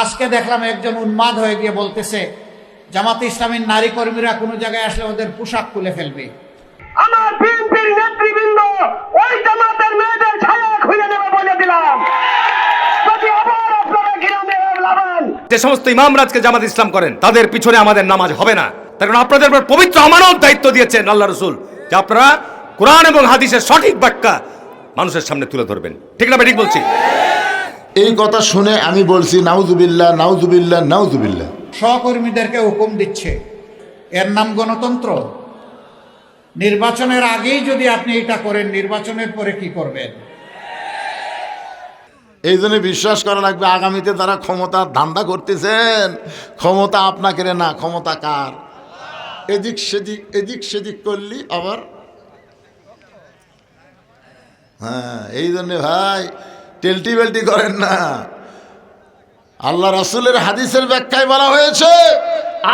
আজকে দেখলাম একজন উন্মাদ হয়ে গিয়ে বলতেছে জামাতে ইসলামীর নারী কর্মীরা কোনো জায়গায় আসলে ওদের পোশাক খুলে ফেলবে। আমার বিএনপির নেতৃবৃন্দ ওই জামাতের মেয়েদের ছায়া খুলে নেবে বলে দিলাম। যদি আবার আপনারা গ্রামে লাগান, যে সমস্ত ইমামরা আজকে জামাত ইসলাম করেন তাদের পিছনে আমাদের নামাজ হবে না। তার কারণ আপনাদের উপর পবিত্র আমানত দায়িত্ব দিয়েছেন আল্লাহ রাসূল, যে আপনারা কোরআন এবং হাদিসের সঠিক ব্যাখ্যা মানুষের সামনে তুলে ধরবেন। ঠিক না? ঠিক বলছি? এই কথা শুনে আমি বলছি নাউজুবিল্লাহ, নাউজুবিল্লাহ, নাউজুবিল্লাহ। সহকর্মীদেরকে হুকুম দিচ্ছে, এর নাম গণতন্ত্র? নির্বাচনের আগেই যদি আপনি এটা করেন, নির্বাচনের পরে কি করবেন? এই জন্য বিশ্বাস করা লাগবে আগামীতে তারা ক্ষমতার ধান্দা করতেছেন। ক্ষমতা আপনাকে না, ক্ষমতা কার? এদিক সেদিক এদিক সেদিক করলি আবার। হ্যাঁ, এই জন্যে ভাই টেলটি বেল্টি করেন না। আল্লাহ রাসূলের হাদিসের ব্যাখ্যায় বলা হয়েছে,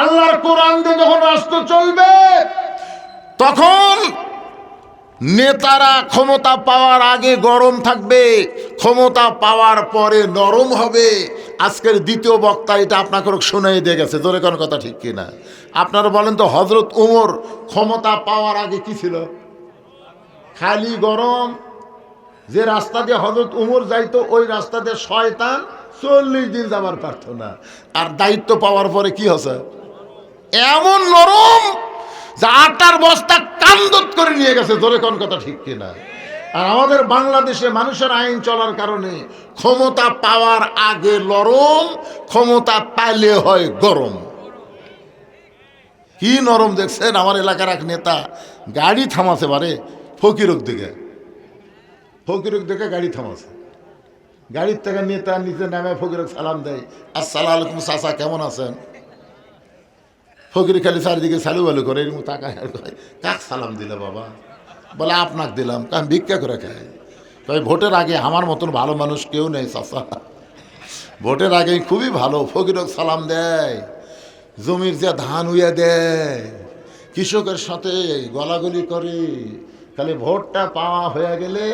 আল্লাহর কোরআন দিয়ে যখন রাষ্ট্র চলবে তখন নেতারা ক্ষমতা পাওয়ার আগে গরম থাকবে, ক্ষমতা পাওয়ার পরে নরম হবে। আজকের দ্বিতীয় বক্তা এটা আপনাকে শোনাই দিয়ে গেছে। জোরে কোন কথা ঠিক কিনা? আপনারা বলেন তো, হযরত ওমর ক্ষমতা পাওয়ার আগে কি ছিল? খালি গরম। যে রাস্তা দিয়ে হযরত ওমর যাইতো ওই রাস্তা দিয়ে শয়তান 40 দিন যাবার পারত না। আর দায়িত্ব পাওয়ার পরে কি হচ্ছে? এমন নরম যে আটার বস্তা কান্দত করে নিয়ে গেছে। জোরে কোন কথা ঠিক কিনা? আর আমাদের বাংলাদেশে মানুষের আইন চলার কারণে ক্ষমতা পাওয়ার আগে নরম, ক্ষমতা পাইলে হয় গরম। কি নরম দেখছেন? আমার এলাকার এক নেতা গাড়ি থামাছে বারে ফকিরক দিকে, ফকিরক দেখে গাড়ি থামাছে। গাড়ির থেকে নেতা নিচে নামে ফকিরক সালাম দেয়, আসসালামু আলাইকুম চাচা, কেমন আছেন? ফকির খালি চারিদিকে সালু বালু করে, এরকম তাকায় আর কয়, কাক সালাম দিলে বাবা? বলে আপনাকে দিলাম। আমি ভিক্ষা করে খাই। তবে ভোটের আগে আমার মতন ভালো মানুষ কেউ নেই চাচা। ভোটের আগে খুবই ভালো। ফকিরক সালাম দেয়, জমির যে ধান উইয়া দেয়, কৃষকের সাথে গলাগলি করে। খালি ভোটটা পাওয়া হয়ে গেলে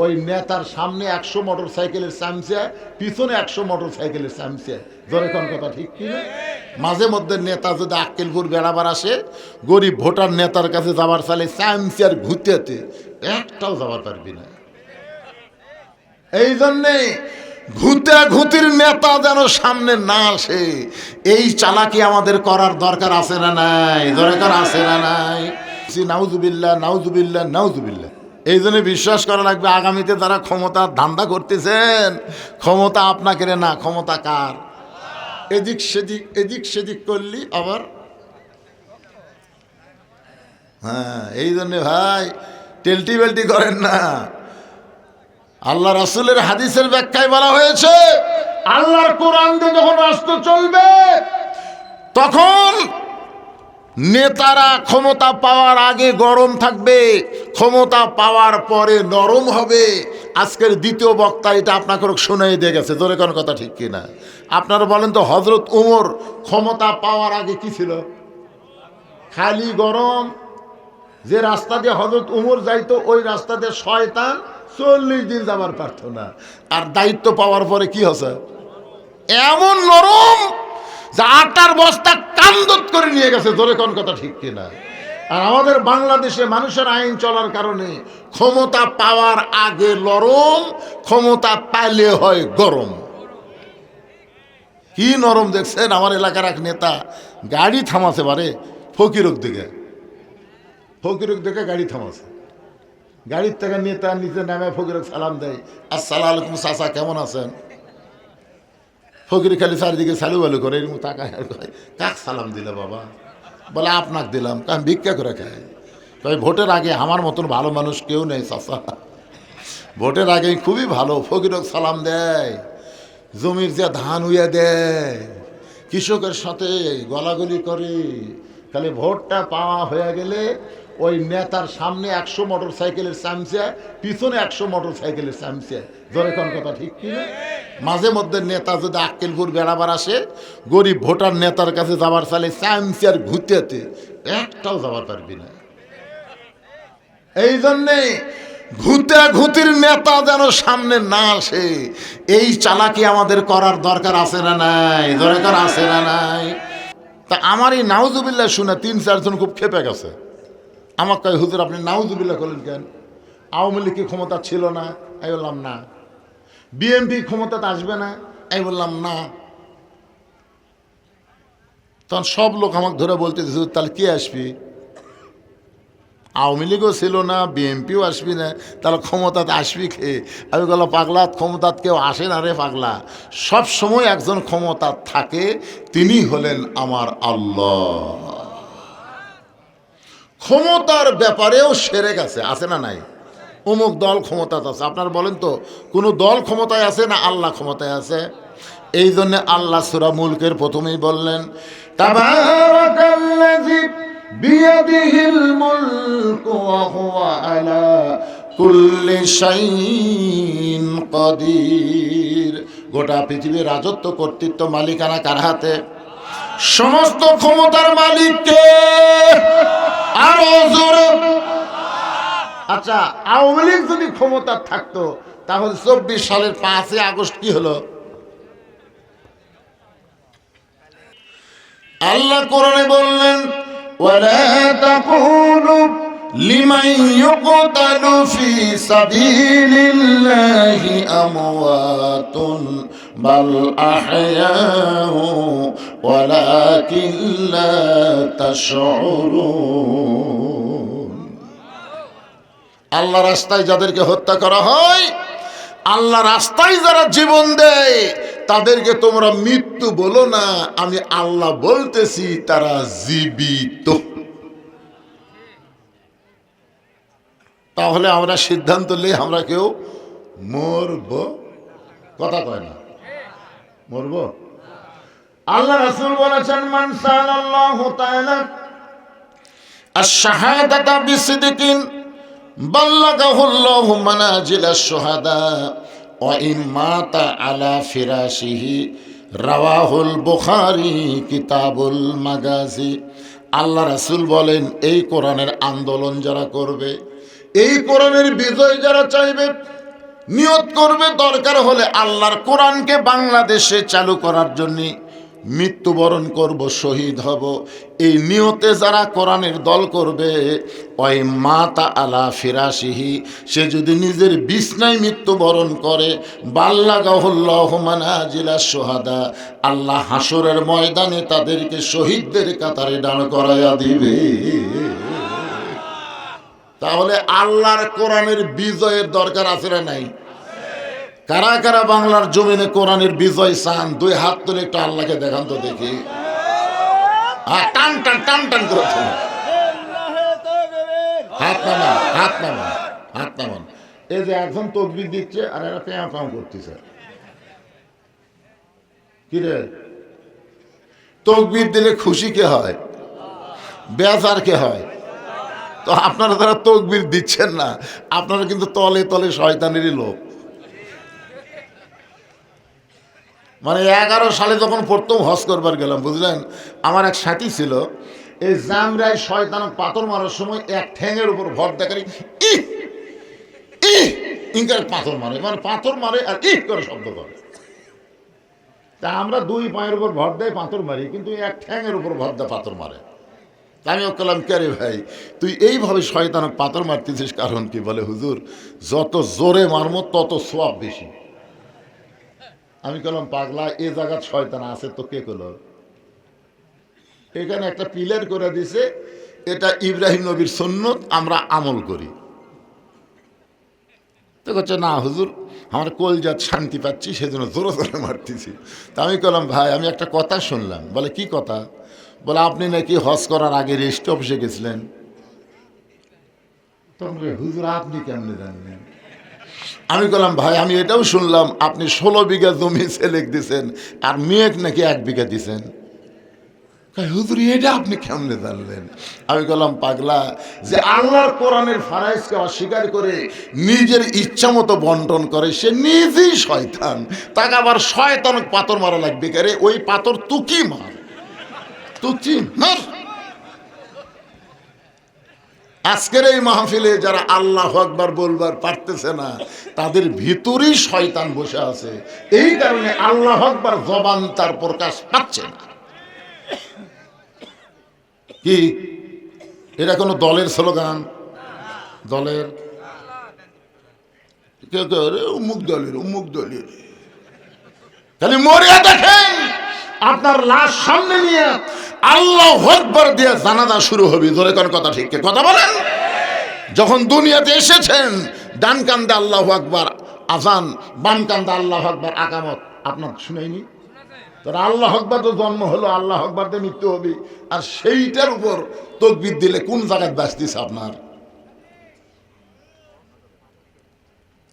ওই নেতার সামনে 100 মোটর সাইকেলের চামচা, পিছনে 100 মোটর সাইকেলের চামচা। ধরে কোন কথা ঠিক কিনা? মাঝে মধ্যে নেতা যদি আক্কেলপুর বেড়াবার আসে, গরিব ভোটার নেতার কাছে যাবার চালে চামচার ঘুরতে একটাও যাবার পারবি না। এই জন্যে ঘুতে ঘুতির নেতা যেন সামনে না আসে, এই চালাকি আমাদের করার দরকার আছে না নাই? দরকার আছে না নাই? নাউজুবিল্লাহ, নাউজুবিল্লাহ, নাউজুবিল্লাহ। এই জন্য বিশ্বাস করা লাগবে আগামীতে যারা ক্ষমতার ধান্দা করতেছেন, ক্ষমতা আপনাকে না, ক্ষমতা কার? এদিক সেদিক এদিক সেদিক করলি আবার। হ্যাঁ, এই জন্যে ভাই টেলটি বেল্টি করেন না। আল্লাহ রাসূলের হাদিসের ব্যাখ্যায় বলা হয়েছে, আল্লাহর কোরআন দিয়ে যখন রাষ্ট্র চলবে তখন নেতারা ক্ষমতা পাওয়ার আগে গরম থাকবে, ক্ষমতা পাওয়ার পরে নরম হবে। আজকের দ্বিতীয় বক্তা এটা আপনাকে শোনাই দিয়ে গেছে। জোরে কোন কথা ঠিক কিনা? আপনারা বলেন তো, হযরত ওমর ক্ষমতা পাওয়ার আগে কি ছিল? খালি গরম। যে রাস্তা দিয়ে হযরত ওমর যাইতো ওই রাস্তা দিয়ে শয়তান 40 দিন যাবার পারত না। আর দায়িত্ব পাওয়ার পরে কি হচ্ছে? এমন নরম যে আটার বস্তা কান্দত করে নিয়ে গেছে। জোরে কোন কথা ঠিক কিনা? আর আমাদের বাংলাদেশে মানুষের আইন চলার কারণে ক্ষমতা পাওয়ার আগে নরম, ক্ষমতা পাইলে হয় গরম। কি নরম দেখছেন? আমার এলাকার এক নেতা গাড়ি থামাছে বারে ফকিরক দিকে, ফকিরক দেখে গাড়ি থামাছে। গাড়ির থেকে নেতা নিচে নামে ফকিরক সালাম দেয়, আসসালামু আলাইকুম চাচা, কেমন আছেন? ফকির খালি চারিদিকে সালু বালু করে, এরকম তাকায় আর কয়, কাক সালাম দিলে বাবা? বলে আপনাকে দিলাম। আমি ভিক্ষা করে খাই। তবে ভোটের আগে আমার মতন ভালো মানুষ কেউ নেই চাচা। ভোটের আগে খুবই ভালো। ফকিরক সালাম দেয়, জমির যে ধান উইয়া দেয়, কৃষকের সাথে গলাগলি করে। খালি ভোটটা পাওয়া হয়ে গেলে ওই নেতার সামনে 100 মোটর সাইকেলের চামচা, পিছনে 100 মোটর সাইকেলের চামচা। ধরে কোন কথা ঠিক কিনা? মাঝে মধ্যে নেতা যদি আক্কেলপুর বেড়াবার আসে, গরিব ভোটার নেতার কাছে যাবার চালে চামচার ঘুরতে একটাও যাবার পারবি না। এই জন্যে ঘুতির নেতা যেন সামনে না আসে, এই চালাকি আমাদের করার দরকার আছে না নাই? দরকার আছে না নাই? তা আমার এই নাউজুবিল্লাহ শুনে 3-4 জন খুব খেপে গেছে। আমার কয়, হুজুর আপনি নাউজুবিল্লাহ করলেন কেন? আওয়ামী লীগ কি ক্ষমতা ছিল না? আমি বললাম না। বিএনপি ক্ষমতাতে আসবে না? আমি বললাম না। তখন সব লোক আমাকে ধরে বলতে, তাহলে কে আসবি? আওয়ামী লীগও ছিল না, বিএনপিও আসবি না, তাহলে ক্ষমতাতে আসবি কে? আমি বললাম, পাগলা, ক্ষমতাত কেউ আসে না রে পাগলা। সব সময় একজন ক্ষমতা থাকে, তিনি হলেন আমার আল্লাহ। ক্ষমতার ব্যাপারেও সেরে গেছে, আছে না নাই? অমুক দল ক্ষমতাতে আছে। আপনার বলেন তো, কোনো দল ক্ষমতায় আছে না আল্লাহ ক্ষমতায় আছে? এই জন্যে আল্লাহ সূরা মুলকের প্রথমেই বললেন, তাবারাকাল্লাযী বিয়াদিহিল মুলকু ওয়া হুয়া আলা কুল্লি শাইইন কাদির। গোটা পৃথিবীর রাজত্ব, কর্তৃত্ব, মালিকানা কার হাতে? সমস্ত ক্ষমতার মালিক কে? আরো জোরে। আচ্ছা, আওয়ামী লীগ যদি ক্ষমতা থাকতো তাহলে 24 সালের 5 আগস্ট কি হলো? আল্লাহ কোরআনে বললেন, ওয়ালা তাকুলু লিমান ইউকতালু ফি সাবিলিল্লাহি আমওয়াতুন বাল আহয়াউ ওয়ালাকিন লা তাশউরুন। আল্লাহ রাস্তায় যাদেরকে হত্যা করা হয়, আল্লাহ রাস্তায় যারা জীবন দেয়, তাদেরকে তোমরা মৃত্যু বলো না, আমি আল্লাহ বলতেছি তারা জীবিত। তাহলে আমরা সিদ্ধান্ত নিই আমরা কেউ মরব? কথা কয় না, মরব? আল্লাহ রাসূল বলেছেন, মান সাল্লাল্লাহু তাআলা আশ-শাহাদাতা বিসিদকিন বাল্লাগাহুল্লাহু মানাজিলাশ শুহাদা ওয়া ইম্মাতা আলা ফিরাশিহি রাওয়াহুল বুখারী কিতাবুল মাগাজি। আল্লাহ রাসূল বলেন, এই কোরআনের আন্দোলন যারা করবে, এই কোরআনের বিজয় যারা চাইবে, নিয়ত করবে দরকার হলে আল্লাহর কোরআনকে বাংলাদেশে চালু করার জন্য মৃত্যুবরণ করব, শহীদ হব, এই নিয়তে যারা কোরআনের দল করবে, ওই মাতা আলা ফিরাশিহি, সে যদি নিজের বিছনায় মৃত্যুবরণ করে, বাল্লাগাহুল্লাহু মানাজিলাশ শুহাদা, আল্লাহ হাসরের ময়দানে তাদেরকে শহীদদের কাতারে দাঁড় করাইয়া দিবে। তাহলে আল্লাহর কোরআনের বিজয়ের দরকার আছে না নাই? কারা কারা বাংলার জমিনে কোরআনের বিজয় চান? 2 হাত তুলে একটু আল্লাহকে দেখান তো দেখি। টান টান টান টান করে হাত নামান, হাত নামান, হাত নামান। এই যে একজন তাকবীর দিচ্ছে আর এরা প্যাঁ প্যাঁ করতেছে। কি রে, তাকবীর দিলে খুশি কে হয়? বেজার কে হয়? তো আপনারা যারা তাকবীর দিচ্ছেন না, আপনারা কিন্তু তলে তলে শয়তানেরই লোক। মানে 11 সালে যখন প্রথম হজ করবার গেলাম, বুঝলেন, আমার এক সাথী ছিল, এই জামরায় শয়তান পাথর মারার সময় এক ঠ্যাঙের উপর ভর দেখারি ইনকার পাথর মারে, মানে পাথর মারে আর করে শব্দ করে। তা আমরা 2 পায়ের উপর ভর দেয় পাথর মারি, কিন্তু এক ঠ্যাঙের উপর ভর দেয় পাথর মারে। আমি বললাম, কে রে ভাই, তুই এইভাবে শয়তান পাথর মারতেছিস কারণ কি? বলে, হুজুর, যত জোরে মারমো তত সোয়াব বেশি। আমি বললাম, পাগলা, এ জায়গার শয়তান আছে তো কে করলো? এখানে একটা পিলার করে দিছে, এটা ইব্রাহিম নবীর সুন্নত, আমরা আমল করি। তো বলছে, না হুজুর, আমার কলজাত শান্তি পাচ্ছি, সেজন্য জোরে জোরে মারতেছি। তা আমি বললাম, ভাই, আমি একটা কথা শুনলাম। বলে, কি কথা? বলে, আপনি নাকি হজ করার আগে রেস্ট অফিসে গেছিলেন। তখন হুজুর, আপনি কেমনে জানলেন? আমি বললাম, ভাই, আমি এটাও শুনলাম আপনি 16 বিঘা জমি সেলেক দিয়েছেন আর মেয়েক নাকি 1 বিঘা দিয়েছেন। হুজুর, এটা আপনি কেমনে জানলেন? আমি বললাম, পাগলা, যে আল্লাহর কোরআনের ফারাইজকে অস্বীকার করে নিজের ইচ্ছা মতো বন্টন করে, সে নিজেই শয়তান। তাকে আবার শয়তান পাথর মারা লাগবে কে রে? ওই পাথর তুকি মার, তুকি মার। আজকের এই মাহফিলে যারা আল্লাহ আকবার বলবার পারতেছে না, তাদের ভিতরেই শয়তান বসে আছে। এই কারণে আল্লাহ আকবার জবান তার প্রকাশ পাচ্ছে না। কি এটা কোনো দলের স্লোগান? দলের কেউ কেউ অমুক দলের অমুক দলের, খালি মরিয়া দেখেন আপনার লাশ সামনে নিয়ে আল্লাহু আকবার দিয়ে জানাজা শুরু হবে। জোরে কোন কথা, ঠিক কথা বলেন। যখন দুনিয়াতে এসেছেন ডান কান্দে আল্লাহু আকবার আজান, বাম কান্দে আল্লাহু আকবার আকামত, আপনার শুনাইনি? তোর আল্লাহ আকবার তো জন্ম হলো, আল্লাহ আকবার দিয়ে মৃত্যু হবে, আর সেইটার উপর তাকবীর দিলে কোন জায়গায় বাঁচতেছে আপনার?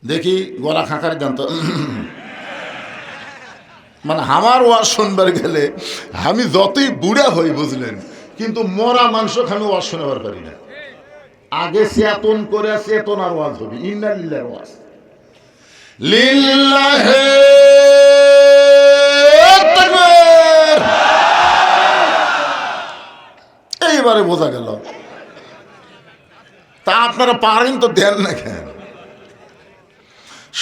দেখি গলা খাঁকারি জানত মানে আমার ওয়াজ শুনবার গেলে আমি যতই বুড়া হই বুঝলেন, কিন্তু মরা মাংস খানি ওয়াজ শোনাবার পারি না। আগে চেতন করে চেতন আর ওয়াজ হবে। ইন্না লিল্লাহির ওয়াজ লিল্লাহি তাকবীর। এইবারে বোঝা গেল। তা আপনারা পারেন তো দেন না কেন?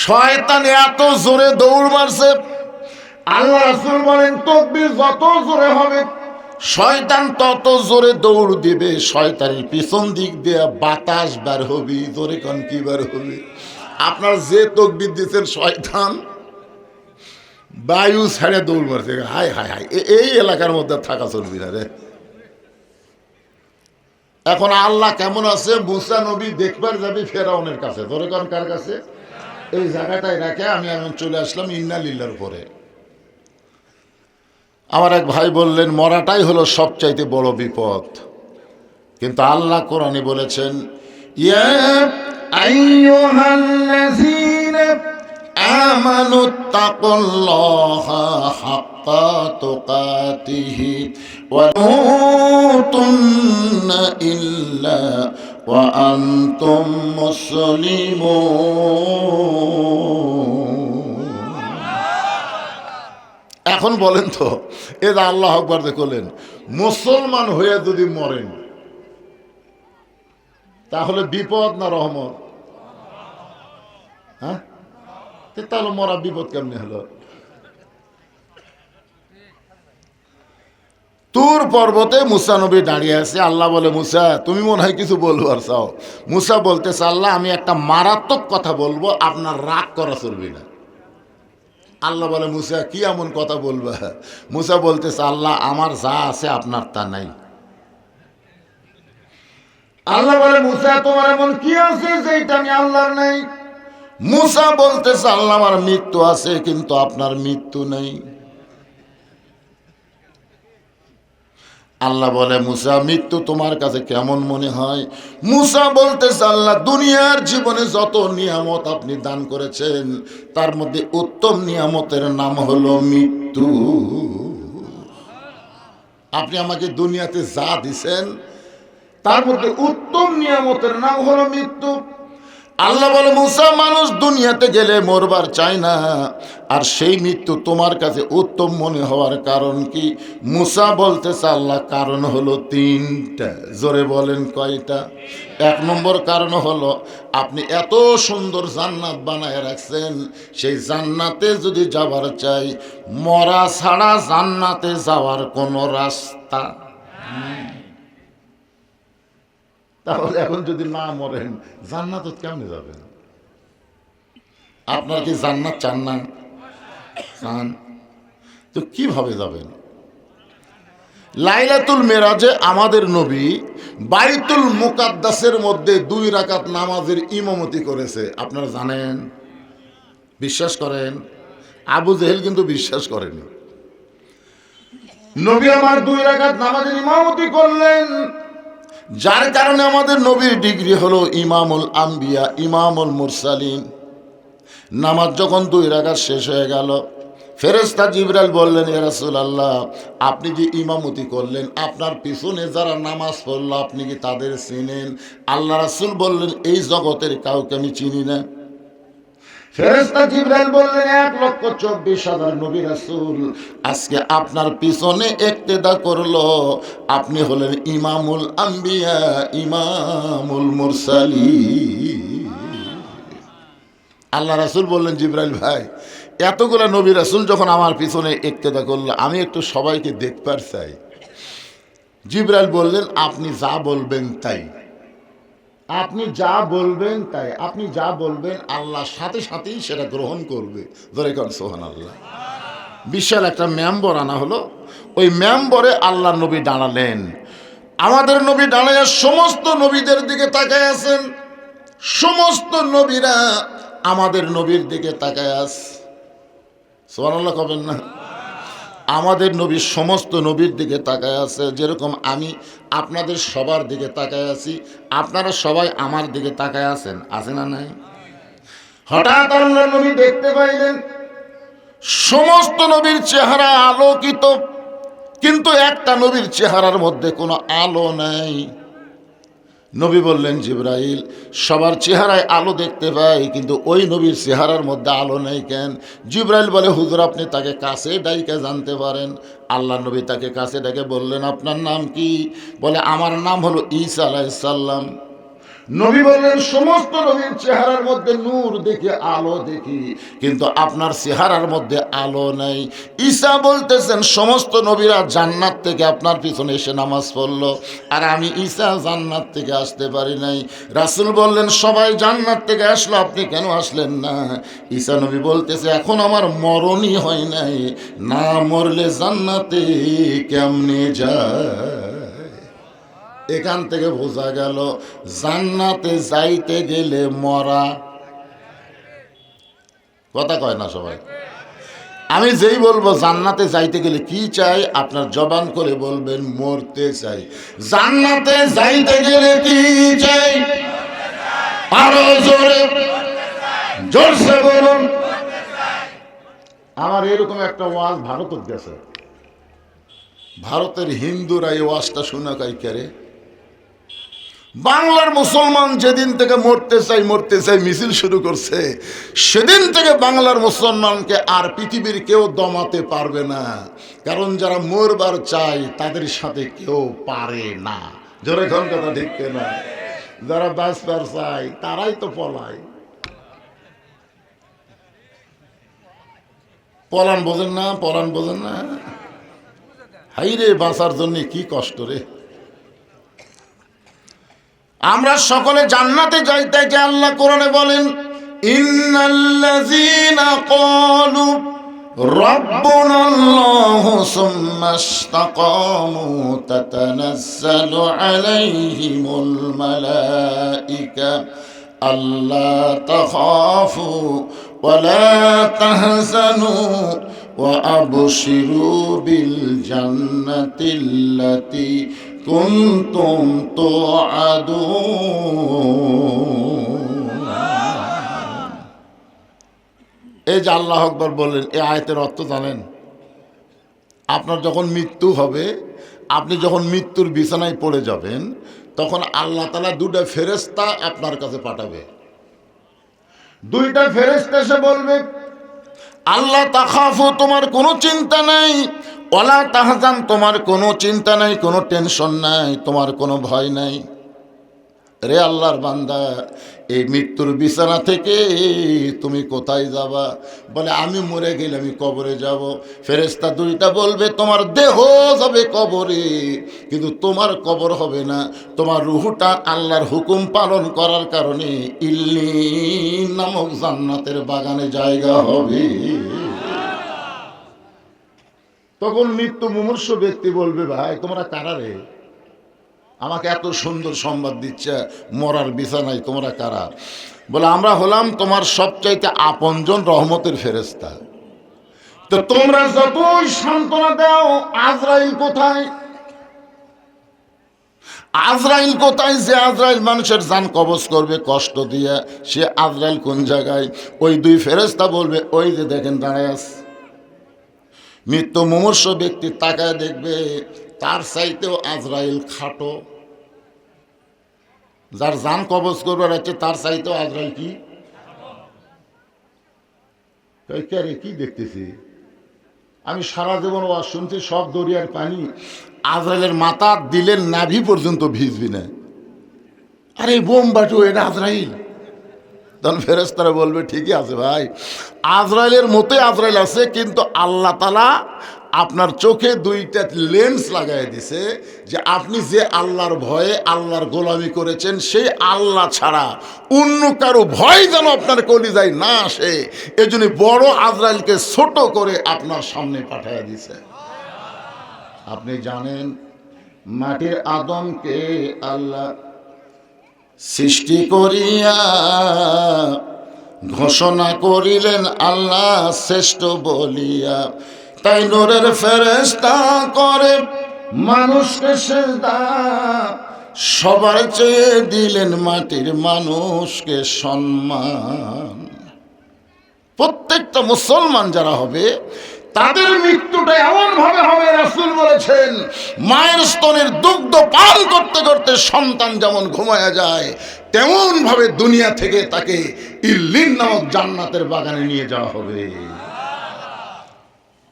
শয়তান এত জোরে দৌড় মারছে, আল্লাহ রাসূল বলেন তাকবীর যত জোরে হবে শয়তান তত জোরে দৌড় দিবে। শয়তানের পিছন দিক দিয়ে বাতাস বার হবে। জোরে কোন কি বার হবে? আপনার যে তাকবীর দিচ্ছেন শয়তান বায়ু ছেড়ে দৌড় মারছে। হায় হায় হায়, এই এলাকার মধ্যে থাকা চলবি না রে। এখন আল্লাহ কেমন আছে? মুসা নবী দেখবার যাবি ফেরাউনের কাছে। জোরে কোন কার কাছে? এই জায়গাটায় রেখে আমি এখন চলে আসলাম ইন্না লিল্লাহর উপরে। আমার এক ভাই বললেন মরাটাই হলো সবচাইতে বড় বিপদ, কিন্তু আল্লাহ কোরআনে বলেছেন ইয়া আইয়ুহাল্লাযীনা আমানুত্তাকুল্লাহা হাক্কা তুকাতিহি ওয়া তামুতুন্না ইল্লা ওয়া আনতুম মুসলিমুন। এখন বলেন তো, এরা আল্লাহ আকবার দেখলেন, মুসলমান হয়ে যদি মরেন তাহলে বিপদ না রহমত? হ্যাঁ, তাহলে মরা বিপদ কেমনে হলো? তুর পর্বতে মুসা নবী দাঁড়িয়ে আছে। আল্লাহ বলে মুসা তুমি মনে হয় কিছু বলবার চাও। মুসা বলতেছে আল্লাহ আমি একটা মারাত্মক কথা বলবো, আপনার রাগ করা চলবে না। আল্লাহ বলে মুসা কি এমন কথা বলবা? মুসা বলতেছে আল্লাহ আমার যা আছে আপনার তা নাই। আল্লাহ বলে মুসা তোমার এমন কি আছে যেটা আমি আল্লাহর নাই? মুসা বলতেছে আল্লাহ আমার মৃত্যু আছে কিন্তু আপনার মৃত্যু নেই। আল্লাহ বলে মুসা মৃত্যু তোমার কাছে কেমন মনে হয়? মুসা বলতেছে আল্লাহ দুনিয়ার জীবনে যত নিয়ামত আপনি দান করেছেন তার মধ্যে উত্তম নিয়ামতের নাম হলো মৃত্যু। আপনি আমাকে দুনিয়াতে যা দিছেন তার মধ্যে উত্তম নিয়ামতের নাম হলো মৃত্যু। আল্লাহ বলে মুসা মানুষ দুনিয়াতে গেলে মরবার চায় না, আর সেই মৃত্যু তোমার কাছে উত্তম মনে হওয়ার কারণ কি? মুসা বলতেছে আল্লাহ কারণ হলো তিনটা। জোরে বলেন কয়টা? এক নম্বর কারণ হলো আপনি এত সুন্দর জান্নাত বানায় রাখছেন, সেই জান্নাতে যদি যাবার চাই মরা ছাড়া জান্নাতে যাওয়ার কোনো রাস্তা। তাহলে এখন যদি না মরেন জান্নাত কেমনে যাবেন? আপনার কি জান্নাত চান না? চান তো কিভাবে যাবেন? লাইলাতুল মেরাজে আমাদের নবী বাইতুল মুকাদ্দাসের মধ্যে 2 রাকাত নামাজের ইমামতি করেছে। আপনারা জানেন? বিশ্বাস করেন? আবু জেহেল কিন্তু বিশ্বাস করেনি। নবী আমার 2 রাকাত নামাজের ইমামতি করলেন, যার কারণে আমাদের নবীর ডিগ্রি হলো ইমামুল আম্বিয়া, ইমামুল মুরসালিন। নামাজ যখন 2 রাকাত শেষ হয়ে গেল, ফেরেশতা জিবরাইল বললেন ইয়া রাসূলুল্লাহ আপনি যে ইমামতি করলেন আপনার পিছনে যারা নামাজ পড়লো আপনি কি তাদের চিনেন? আল্লাহ রাসূল বললেন এই জগতের কাউকে আমি চিনি না। ফেরেশতা জিবরাইল বললেন 1,24,000 নবী রাসূল আজকে আপনার পিছনে ইক্তেদা করলো, আপনি হলেন ইমামুল আম্বিয়া ইমামুল মুরসালিন। আল্লাহ রাসূল বললেন, জিবরাইল ভাই এতগুলা নবী রাসূল যখন আমার পিছনে ইক্তেদা করলো, আমি একটু সবাইকে দেখবার চাই। জিবরাইল বললেন, আপনি যা বলবেন তাই, আপনি যা বলবেন তাই, আপনি যা বলবেন আল্লাহ সাথে সাথেই সেটা গ্রহণ করবে। ধরে কন সুবহানাল্লাহ। বিশাল একটা মেম্বর আনা হলো, ওই মেম্বরে আল্লাহ নবী দাঁড়ালেন। আমাদের নবী দাঁড়ায় সমস্ত নবীদের দিকে তাকায় আছেন, সমস্ত নবীরা আমাদের নবীর দিকে তাকায় আছে। সুবহানাল্লাহ কবেন না? আমাদের নবী সমস্ত নবীর দিকে তাকায় আছে, যেরকম আমি আপনাদের সবার দিকে তাকায় আছি, আপনারা সবাই আমার দিকে তাকায় আছেন, আছে না নাই? হঠাৎ আল্লাহ নবী দেখতে পাইলেন সমস্ত নবীর চেহারা আলোকিত, কিন্তু একটা নবীর চেহারার মধ্যে কোনো আলো নাই। নবী বললেন, জিবরাইল সবার চেহারায় আলো দেখতে পাই, কিন্তু ওই নবীর চেহারার মধ্যে আলো নেই কেন? জিবরাইল বলে, হুজুর আপনি তাকে কাছে ডাইকে জানতে পারেন। আল্লাহ নবী তাকে কাছে ডেকে বললেন, আপনার নাম কি? বলে, আমার নাম হলো ঈসা আলাইহিস সালাম। নবী বললেন, সমস্ত নবীর চেহারার মধ্যে নূর দেখি, আলো দেখি, কিন্তু আপনার চেহারার মধ্যে আলো নাই। ঈসা বলতেছেন, সমস্ত নবীরা জান্নাত থেকে আপনার পিছনে এসে নামাজ পড়লো, আর আমি ঈসা জান্নাত থেকে আসতে পারি নাই। রাসূল বললেন, সবাই জান্নাত থেকে আসলো, আপনি কেন আসলেন না? ঈসা নবী বলতেছে, এখন আমার মরণই হয় নাই, না মরলে জান্নাতে কেমনে যায়? এখান থেকে বোঝা গেল জান্নাতে যাইতে গেলে মরা। কথা কয় না সবাই? আমি যেই বলবো জান্নাতে যাইতে গেলে কি চাই, আপনার জবান করে বলবেন মরতে চাই। জান্নাতে যাইতে গেলে কি চাই? আরো জোরে জোরসে বলুন। আমার এরকম একটা ওয়াজ ভারতের গেছে, ভারতের হিন্দুরা এই ওয়াজটা শোনা কাই করে। বাংলার মুসলমান যেদিন থেকে মরতে চাই মিছিল শুরু করছে, সেদিন থেকে বাংলার মুসলমানকে আর পৃথিবীর কেউ দমাতে পারবে না, কারণ যারা মরবার চায় তাদের সাথে কেউ পারে না। জোরে কোন কথা ঠিক না? যারা বাঁচবার চায় তারাই তো পলায়। পলান বোঝেন না? পলান বোঝেন না? হাই রে, বাঁচার জন্য কি কষ্ট রে। আমরা সকলে জান্নাতে যাইতে যে আল্লাহ কোরআনে বলেন, ইন্নাল্লাযীনা ক্বালু রাব্বুনাল্লাহু সুম্মা ইসতাকামু তাতানাজ্জালু আলাইহিমুল মালায়েকা আল্লা তাখাফু ওয়া লা তাহজানু ওয়া আবশিরু বিল জান্নাতিল্লাতী কুনতুম তুআদুন। এই যে আল্লাহু আকবার বললেন, এই আয়াতের অর্থ জানেন? আপনার যখন মৃত্যু হবে, আপনি যখন মৃত্যুর বিছানায় পড়ে যাবেন, তখন আল্লাহ তাআলা দুটো ফেরেশতা আপনার কাছে পাঠাবে। দুইটা ফেরেশতা এসে বলবে, আল্লাহ তাখাফু, তোমার কোনো চিন্তা নাই, ওয়ালা তাহজান, তোমার কোনো চিন্তা নাই, কোনো টেনশন নাই, তোমার কোনো ভয় নাই। রে আল্লাহর বান্দা, এই মৃত্যুর বিছানা থেকে তুমি কোথায় যাবা? বলে, আমি মরে গেলে আমি কবরে যাব। ফেরেশতা দুইটা বলবে, তোমার দেহ যাবে কবরে, কিন্তু তোমার কবর হবে না, তোমার রূহটা আল্লাহর হুকুম পালন করার কারণে ইল্লিন নামক জান্নাতের বাগানে জায়গা হবে। তখন মৃত্যু মুমূর্ষ ব্যক্তি বলবে, ভাই তোমরা কারা রে? আমাকে এত সুন্দর সংবাদ দিচ্ছে, মরার বিছানায় তোমরা কারা? বলে, আমরা হলাম তোমার সবচাইতে আপনজন রহমতের ফেরেশতা। তো তোমরা যতই সান্ত্বনা দাও, আজরাইল কোথায়? আজরাইল কোথায়? যে আজরাইল মানুষের জান কবজ করবে কষ্ট দিয়ে, সে আজরাইল কোন জায়গায়? ওই দুই ফেরেশতা বলবে, ওই যে দেখেন দাঁড়ায় আছে। মৃত্যু মুমূর্ষ ব্যক্তি তাকায় দেখবে, তার চাইতেও আজরাইল খাটো। যার জান কবজ করবার আছে তার চাইতেও আজরাইল কি? কে রে, কি দেখতেছি? আমি সারা জীবন ওয়াজ শুনছি, সব দরিয়ার পানি আজরাইলের মাথা দিলেন নাভি পর্যন্ত ভিজবি না। আরে বোম বাটু, এটা আজরাইল। তখন ফেরেশতারা বলবে ঠিকই আছে ভাই, আজরাইলের মতোই আজরাইল আছে, কিন্তু আল্লাহ তাআলা আপনার চোখে দুইটা লেন্স লাগাই দিছে, যে আপনি যে আল্লাহর ভয়ে আল্লাহর গোলামি করেছেন, সেই আল্লাহ ছাড়া অন্য কারো ভয় যেন আপনার কলিজায় না আসে, এজন্য বড় আজরাইলকে ছোট করে আপনার সামনে পাঠিয়ে দিছে। আপনি জানেন মাটির আদমকে আল্লাহ সৃষ্টি করিয়া ঘোষণা করিলেন আল্লাহ শ্রেষ্ঠ বলিয়া, তাই নূরের ফেরেশতা করে মানুষকে সেজদা, সবার চেয়ে দিলেন মাটির মানুষকে সম্মান। প্রত্যেকটা মুসলমান যারা হবে তাদের মৃত্যুটা এমন ভাবে হবে, রাসূল বলেছেন মায়ের স্তনের দুগ্ধ পান করতে করতে সন্তান যেমন ঘুমায়া যায়, তেমন ভাবে দুনিয়া থেকে তাকে ইল্লিন নামক জান্নাতের বাগানে নিয়ে যাওয়া হবে।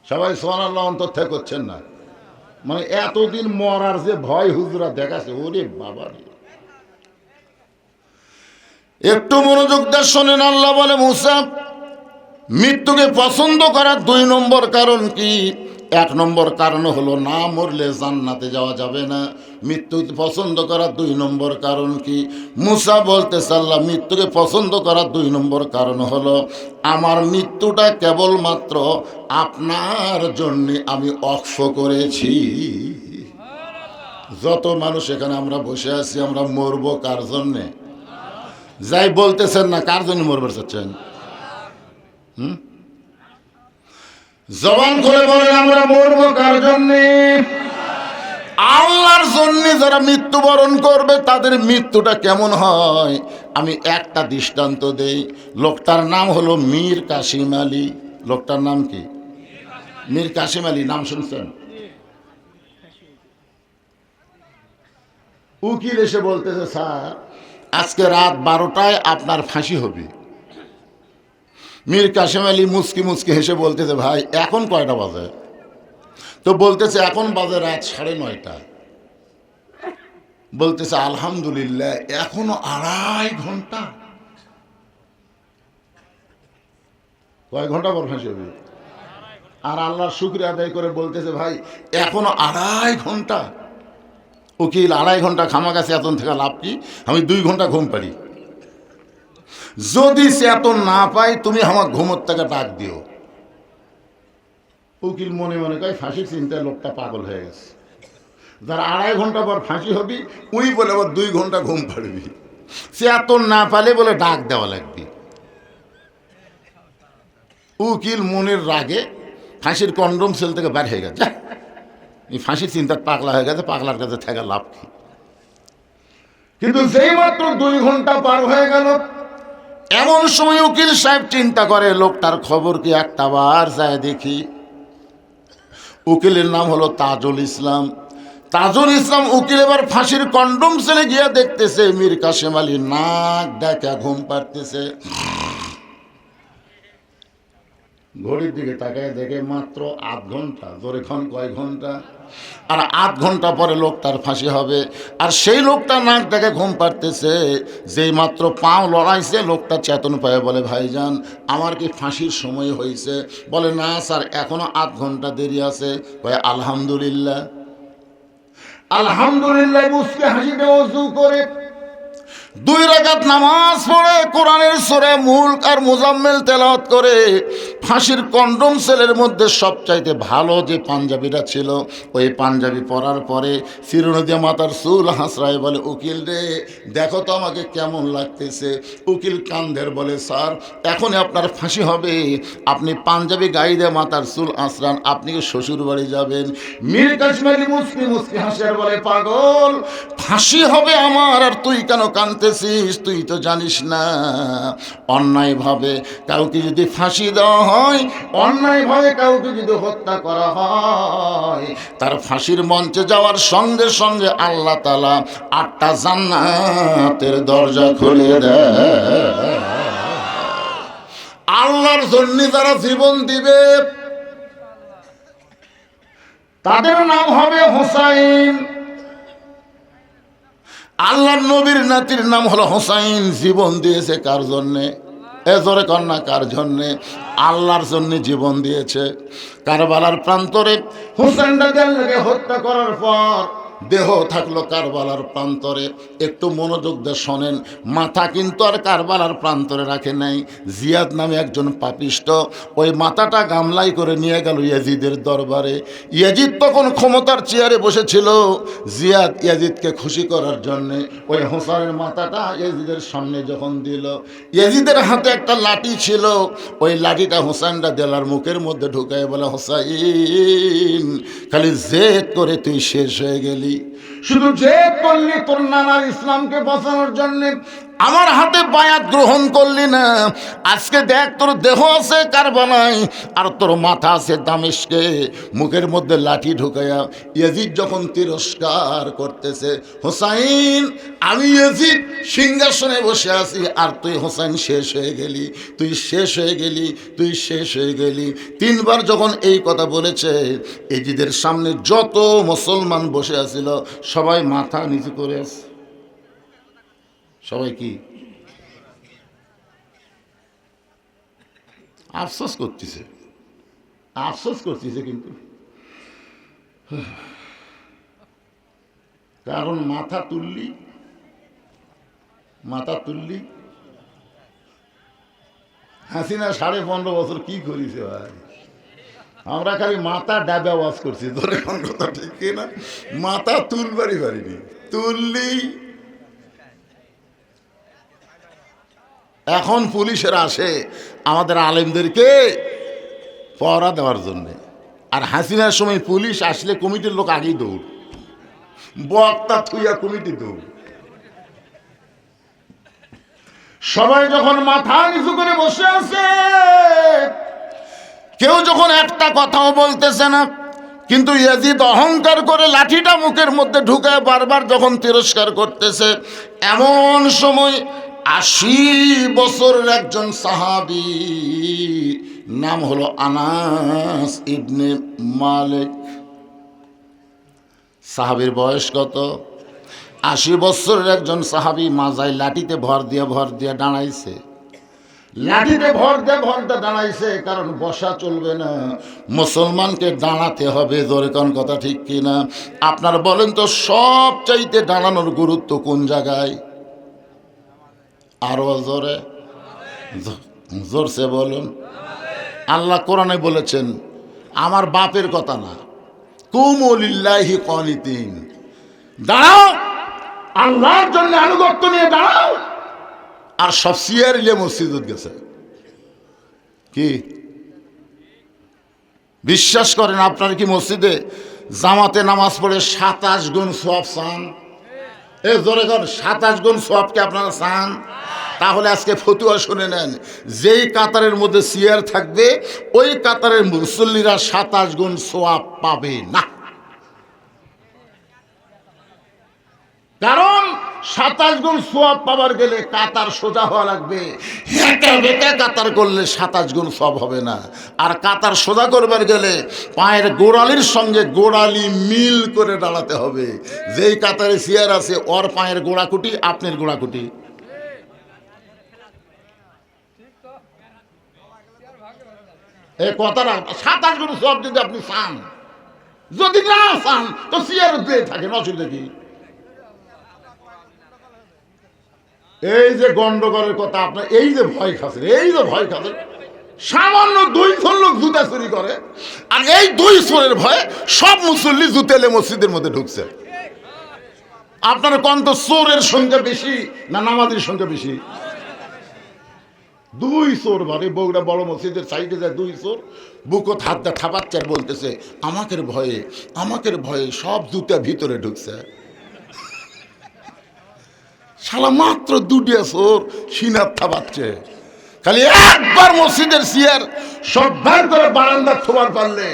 সবাই সুবহানাল্লাহ অন্তর থেকে করছেন না? মানে এতদিন মরার যে ভয় হুজুরা দেখাছে, ওরে বাবা রে। একটু মনোযোগ দিয়ে শোনেন, আল্লাহ বলে মুসা মৃত্যুকে পছন্দ করার 2 নম্বর কারণ কি? 1 নম্বর কারণ হলো না মরলে জান্নাতে যাওয়া যাবে না। মৃত্যুকে পছন্দ করার 2 নম্বর কারণ কি? মুসা বলতেছে আল্লাহ মৃত্যুকে পছন্দ করার 2 নম্বর কারণ হলো আমার মৃত্যুটা কেবলমাত্র আপনার জন্যে আমি অক্ষ করেছি। যত মানুষ এখানে আমরা বসে আছি, আমরা মরবো কার জন্যে? যাই বলতেছেন না, কার জন্য মরবার চাচ্ছেন? জবান খুলে বলেন আমরা মরবো কার জন্যে? আল্লাহর জন্যে। যারা মৃত্যুবরণ করবে তাদের মৃত্যুটা কেমন হয় আমি একটা দৃষ্টান্ত দেই। লোকটার নাম হলো মীর কাসিম আলী। লোকটার নাম কি? মীর কাসিম আলী, নাম শুনছেন? উকিল এসে বলতেছে স্যার আজকে রাত 12টায় আপনার ফাঁসি হবে। মীর কাসিম আলী মুচকি মুচকি হেসে বলতেছে ভাই এখন কয়টা বাজে? তো বলতেছে এখন বাজে রাত 9:30। বলতেছে আলহামদুলিল্লাহ এখনো 2.5 ঘন্টা। কয় ঘন্টা পর ফাঁসি হবে? আর আল্লাহর শুকরিয়া আদায় করে বলতেছে ভাই এখনো 2.5 ঘন্টা। উকিল 2.5 ঘন্টা খামাকাছে, এতন থেকে লাভ কি? আমি 2 ঘন্টা ঘুম পারি। যদি চেতন না পাই তুমি আমার ঘুমোর থেকে ডাক দিও। উকিল মনে মনে কয় ফাঁসির চিন্তায় লোকটা পাগল হয়ে গেছে। যার 2.5 ঘন্টা পর ফাঁসি হবি উই বলে আবার 2 ঘন্টা ঘুম পাড়বি। চেতন না পালে বলে ডাক দেওয়া লাগবে। উকিল মনের রাগে ফাঁসির কন্ডম সেল থেকে বের হয়ে গেছে। এই ফাঁসির চিন্তা পাগলা হয়ে গেছে, পাগলার কাছে থেকে লাভ কি? কিন্তু যেই মাত্র 2 ঘন্টা পার হয়ে গেল, এমন সময় উকিল সাহেব চিন্তা করে লোকটার খবর কি একটা বার যায় দেখি। উকিলের নাম হলো তাজুল ইসলাম। তাজুল ইসলাম উকিল এবার ফাঁসির কন্ডম সেলে গিয়ে দেখতেছে মীর কাসিম আলী নাক ডাকা ঘুম পাড়তেছে। ঘড়ির দিকে তাকায় দেখে মাত্র 8 ঘন্টা। জোরে খন কয় ঘন্টা? আর 8 ঘন্টা পরে লোকটার ফাঁসি হবে। আর সেই লোকটা নাক ডাকে ঘুম পাড়তেছে। যেই মাত্র পাও লড়াইছে লোকটা চেতন পায়, বলে ভাইজান আমার কি ফাঁসির সময় হয়েছে? বলে না স্যার এখনো 8 ঘন্টা দেরি আছে। কয় আলহামদুলিল্লাহ। আলহামদুলিল্লাহ মুসকে হাসিতে ওযু করে 2 রাকাত নামাজ পড়ে কোরআনের সূরা মুলক আর মুজাম্মিল তেলাওয়াত করে ফাঁসির কন্ডম সেলের মধ্যে সবচাইতে ভালো যে পাঞ্জাবিটা ছিল ওই পাঞ্জাবি পরার পরে চিরুনি মাথার চুল হাসরায় বলে উকিল রে দেখো তো আমাকে কেমন লাগতেছে। উকিল কান্দের বলে স্যার এখনই আপনার ফাঁসি হবে, আপনি পাঞ্জাবি গায়ে দিয়ে মাথার চুল আঁচড়ান, আপনি কি শ্বশুর বাড়ি যাবেন? মীর কাসিম আলী মুসকি মুসকি হাসে আর বলে পাগল ফাঁসি হবে আমার আর তুই কেন কাঁদতেছিস? তুই তো জানিস না অন্যায়ভাবে কাউকে যদি ফাঁসি দেওয়া হয়, অন্যায়ভাবে কাউকে যদি হত্যা করা হয়, তার ফাঁসির মঞ্চে যাওয়ার সঙ্গে সঙ্গে আল্লাহ তাআলা 8টা জান্নাতের দরজা খুলে দেয়। আল্লাহর জন্য যারা জীবন দিবে তাদের নাম হবে হোসাইন। আল্লাহর নবীর নাতির নাম হলো হোসাইন। জীবন দিয়েছে কার জন্যে? জোরে কন্যা কার জন্যে? আল্লাহর জন্য জীবন দিয়েছে। কারবালার প্রান্তরে হোসেন রাদিয়াল্লাহু আনহু হত্যা করার পর দেহ থাকলো কারবালার প্রান্তরে। একটু মনোযোগ দিয়ে শোনেন, মাথা কিন্তু আর কারবালার প্রান্তরে রাখে নাই। জিয়াদ নামে একজন পাপিষ্ট ওই মাথাটা গামলাই করে নিয়ে গেল ইয়াজিদের দরবারে। ইয়াজিদ তখন ক্ষমতার চেয়ারে বসেছিল। জিয়াদ ইয়াজিদকে খুশি করার জন্যে ওই হোসেনের মাথাটা ইয়াজিদের সামনে যখন দিল, ইয়াজিদের হাতে একটা লাঠি ছিল, ওই লাঠিটা হোসেন রাদিয়াল্লাহু আনহুর মুখের মধ্যে ঢুকায় বলে, হোসাইন খালি জেদ করে তুই শেষ হয়ে গেলি, শুধু জেদ করলি তোর নানার ইসলামকে বাঁচানোর জন্য, আমার হাতে বায়াত গ্রহণ করলি না। আজকে দেখ তোর দেহ আছে কারবালায় আর তোর মাথা আছে দামেস্কে। মুখের মধ্যে লাঠি ঢুকাইয়া ইয়াজিদ যখন তিরস্কার করতেছে, হোসাইন আমি ইয়াজিদ সিংহাসনে বসে আছি আর তুই হোসাইন শেষ হয়ে গেলি, তুই শেষ হয়ে গেলি, তুই শেষ হয়ে গেলি। তিনবার যখন এই কথা বলেছে, ইয়াজিদের সামনে যত মুসলমান বসে আছিল সবাই মাথা নিচু করে আছে। সবাই কি আফসোস করতেছে, আফসোস করতেছে কিন্তু, কারণ মাথা তুললি হাসিনা 15.5 বছর কি করেছে ভাই? আমরা খালি মাথা ডাবে আওয়াজ করছি, ধরে কোন কথা ঠিক কিনা? মাথা তুলবারই পারিনি, তুললি। এখন পুলিশেরা আসে আমাদের আলেমদেরকে পহরা দেওয়ার জন্যে, আর হাসিনার সময় পুলিশ আসলে কমিটির লোক আগেই দৌড়, বক্তা থুইয়া কমিটি দৌড়। সবাই যখন মাথা নিচু করে বসে আছে, কেউ যখন একটা কথাও বলতেছে না, কিন্তু ইয়াজিদ অহংকার করে লাঠিটা মুখের মধ্যে ঢুকায় বারবার যখন তিরস্কার করতেছে, এমন সময় 80 বছরের একজন সাহাবী, নাম হলো আনাস ইবনে মালিক। সাহাবীর বয়স কত? 80 বছরের একজন সাহাবী মাজায় লাঠিতে ভর দিয়ে দাঁড়াইছে। লাঠিতে ভর দিয়ে দাঁড়াইছে, কারণ বসা চলবে না, মুসলমানকে দাঁড়াতে হবে। জোরে কোন কথা ঠিক কিনা? আপনার বলেন তো সব চাইতে দাঁড়ানোর গুরুত্ব কোন জায়গায়? আরো জোরে, জোরসে বলুন। আল্লাহ কোরআনে বলেছেন, আমার বাপের কথা না, কুমু লিল্লাহি কানিতিন, দাঁড়াও আল্লাহর জন্য আনুগত্য নিয়ে দাঁড়াও। আর সব সিয়ারিলে মসজিদে গেছে কি বিশ্বাস করেন? আপনার কি মসজিদে জামাতে নামাজ পড়ে 27 গুণ সওয়াব চান? এ জোরে কর, 27 গুণ সওয়াবকে আপনারা চান? তাহলে আজকে ফতুয়া শুনে নেন, যেই কাতারের মধ্যে চেয়ার থাকবে ওই কাতারের মুসল্লিরা 27 গুণ সওয়াব পাবে না। কারণ 27 গুণ সওয়াব পাবার গেলে কাতার সোজা হওয়া লাগবে, হেঁটে বেঁকে কাতার করলে 27 গুণ সওয়াব হবে না। আর কাতার সোজা করবার গেলে পায়ের গোড়ালির সঙ্গে গোড়ালি মিল করে দাঁড়াতে হবে। যেই কাতারে চেয়ার আছে ওর পায়ের গোড়াকুটি আপনার গোড়াকুটি। এই কথাটা 27 গুণ সওয়াব যদি আপনি চান, যদি না চান তো চেয়ার দিয়ে থাকেন, অসুবিধা কি? এই যে গন্ডগোলের কথা আপনার, এই যে ভয় খাচ্ছেন, সামান্য 2 চোর লোক জুতা চুরি করে, আর এই 2 চোরের ভয়ে সব মুসল্লি জুতেলে মসজিদের মধ্যে ঢুকছে। আপনার কোন তো চোরের সংখ্যা বেশি না নামাজের সংখ্যা বেশি? 2 চোর মানে বগুড়া বড় মসজিদের সাইডে যায় 2 চোর, বুকত হাত দা ঠাপাচ্ছে আর বলতেছে, আমাকের ভয়ে সব জুতা ভিতরে ঢুকছে। শালা মাত্র 2টা চোর সিনার থাবাচ্ছে, খালি একবার মসজিদের চেয়ার সব ভাগ করে বারান্দা থোবার পারলে,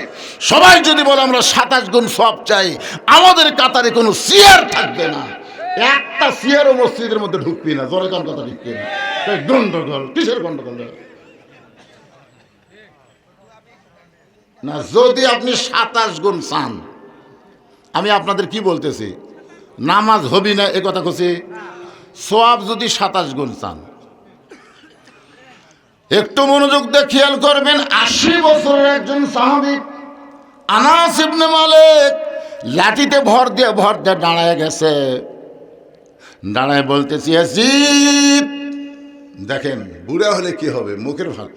সবাই যদি বলে আমরা 27 গুণ সওয়াব চাই, আমাদের কাতারে কোনো চেয়ার থাকবে না, একটা চেয়ারও মসজিদের মধ্যে ঢুকবি না। জোরে কোন কথা ঠিক কিনা? গন্ডগোল, কিসের গন্ডগোল? না, যদি আপনি 27 গুণ চান, আমি আপনাদের কি বলতেছি, নামাজ হবি না এ কথা কছি, সওয়াব যদি 27 গুণ চান, একটু মনোযোগ দিয়ে খেয়াল করবেন। 80 বছরের একজন সাহাবী আনাস ইবনে মালিক লাঠিতে ভর দিয়ে দাঁড়ায় গেছে। দাঁড়ায় বলতেছি, ইয়াজিদ, দেখেন বুড়া হলে কি হবে, মুখের ভাগ,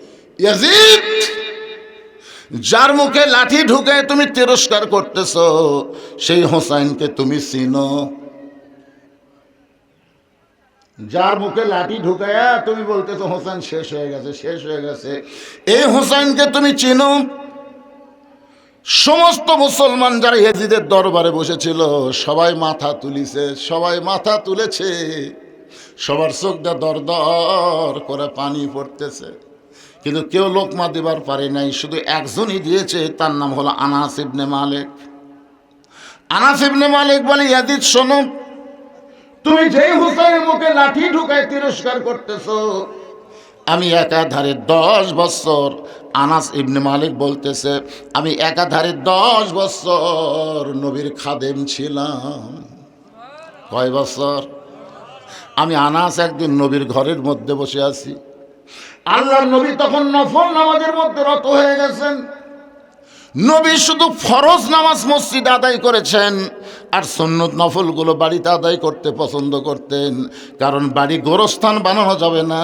ইয়াজিদ, যার মুখে লাঠি ঢুকে তুমি তিরস্কার করতেছ সেই হোসাইনকে তুমি চিনো? যার মুখে লাঠি ঢুকায়া তুমি বলতেছো হোসেন শেষ হয়ে গেছে, শেষ হয়ে গেছে, এই হোসেনকে তুমি চিনো? সমস্ত মুসলমান যারা ইয়াজিদের দরবারে বসেছিল সবাই মাথা তুলিছে, সবাই মাথা তুলেছে, সবার চোখ দিয়ে দর দর করে পানি পড়তেছে, কিন্তু কেউ লোকমা দিবার পারে নাই। শুধু একজনই দিয়েছে, তার নাম হলো আনাস ইবনে মালিক। আনাস ইবনে মালিক বলে, ইয়াজিদ শোনো, তুমি যেই হুসাইনের মুখে লাঠি ঢুকায় তিরস্কার করতেছো, আমি একাধারে 10 বছর, আনাস ইবনে মালিক বলতেছে, আমি একাধারে 10 বছর নবীর খাদেম ছিলাম। কয় বছর? আমি আনাস একদিন নবীর ঘরের মধ্যে বসে আছি, আল্লাহর নবী তখন নফল নামাজের মধ্যে রত হয়ে গেছেন। নবী শুধু ফরজ নামাজ মসজিদে আদায় করেছেন, আর সুন্নত নফলগুলো বাড়িতে আদায় করতে পছন্দ করতেন, কারণ বাড়ি গোরস্থান বানানো যাবে না।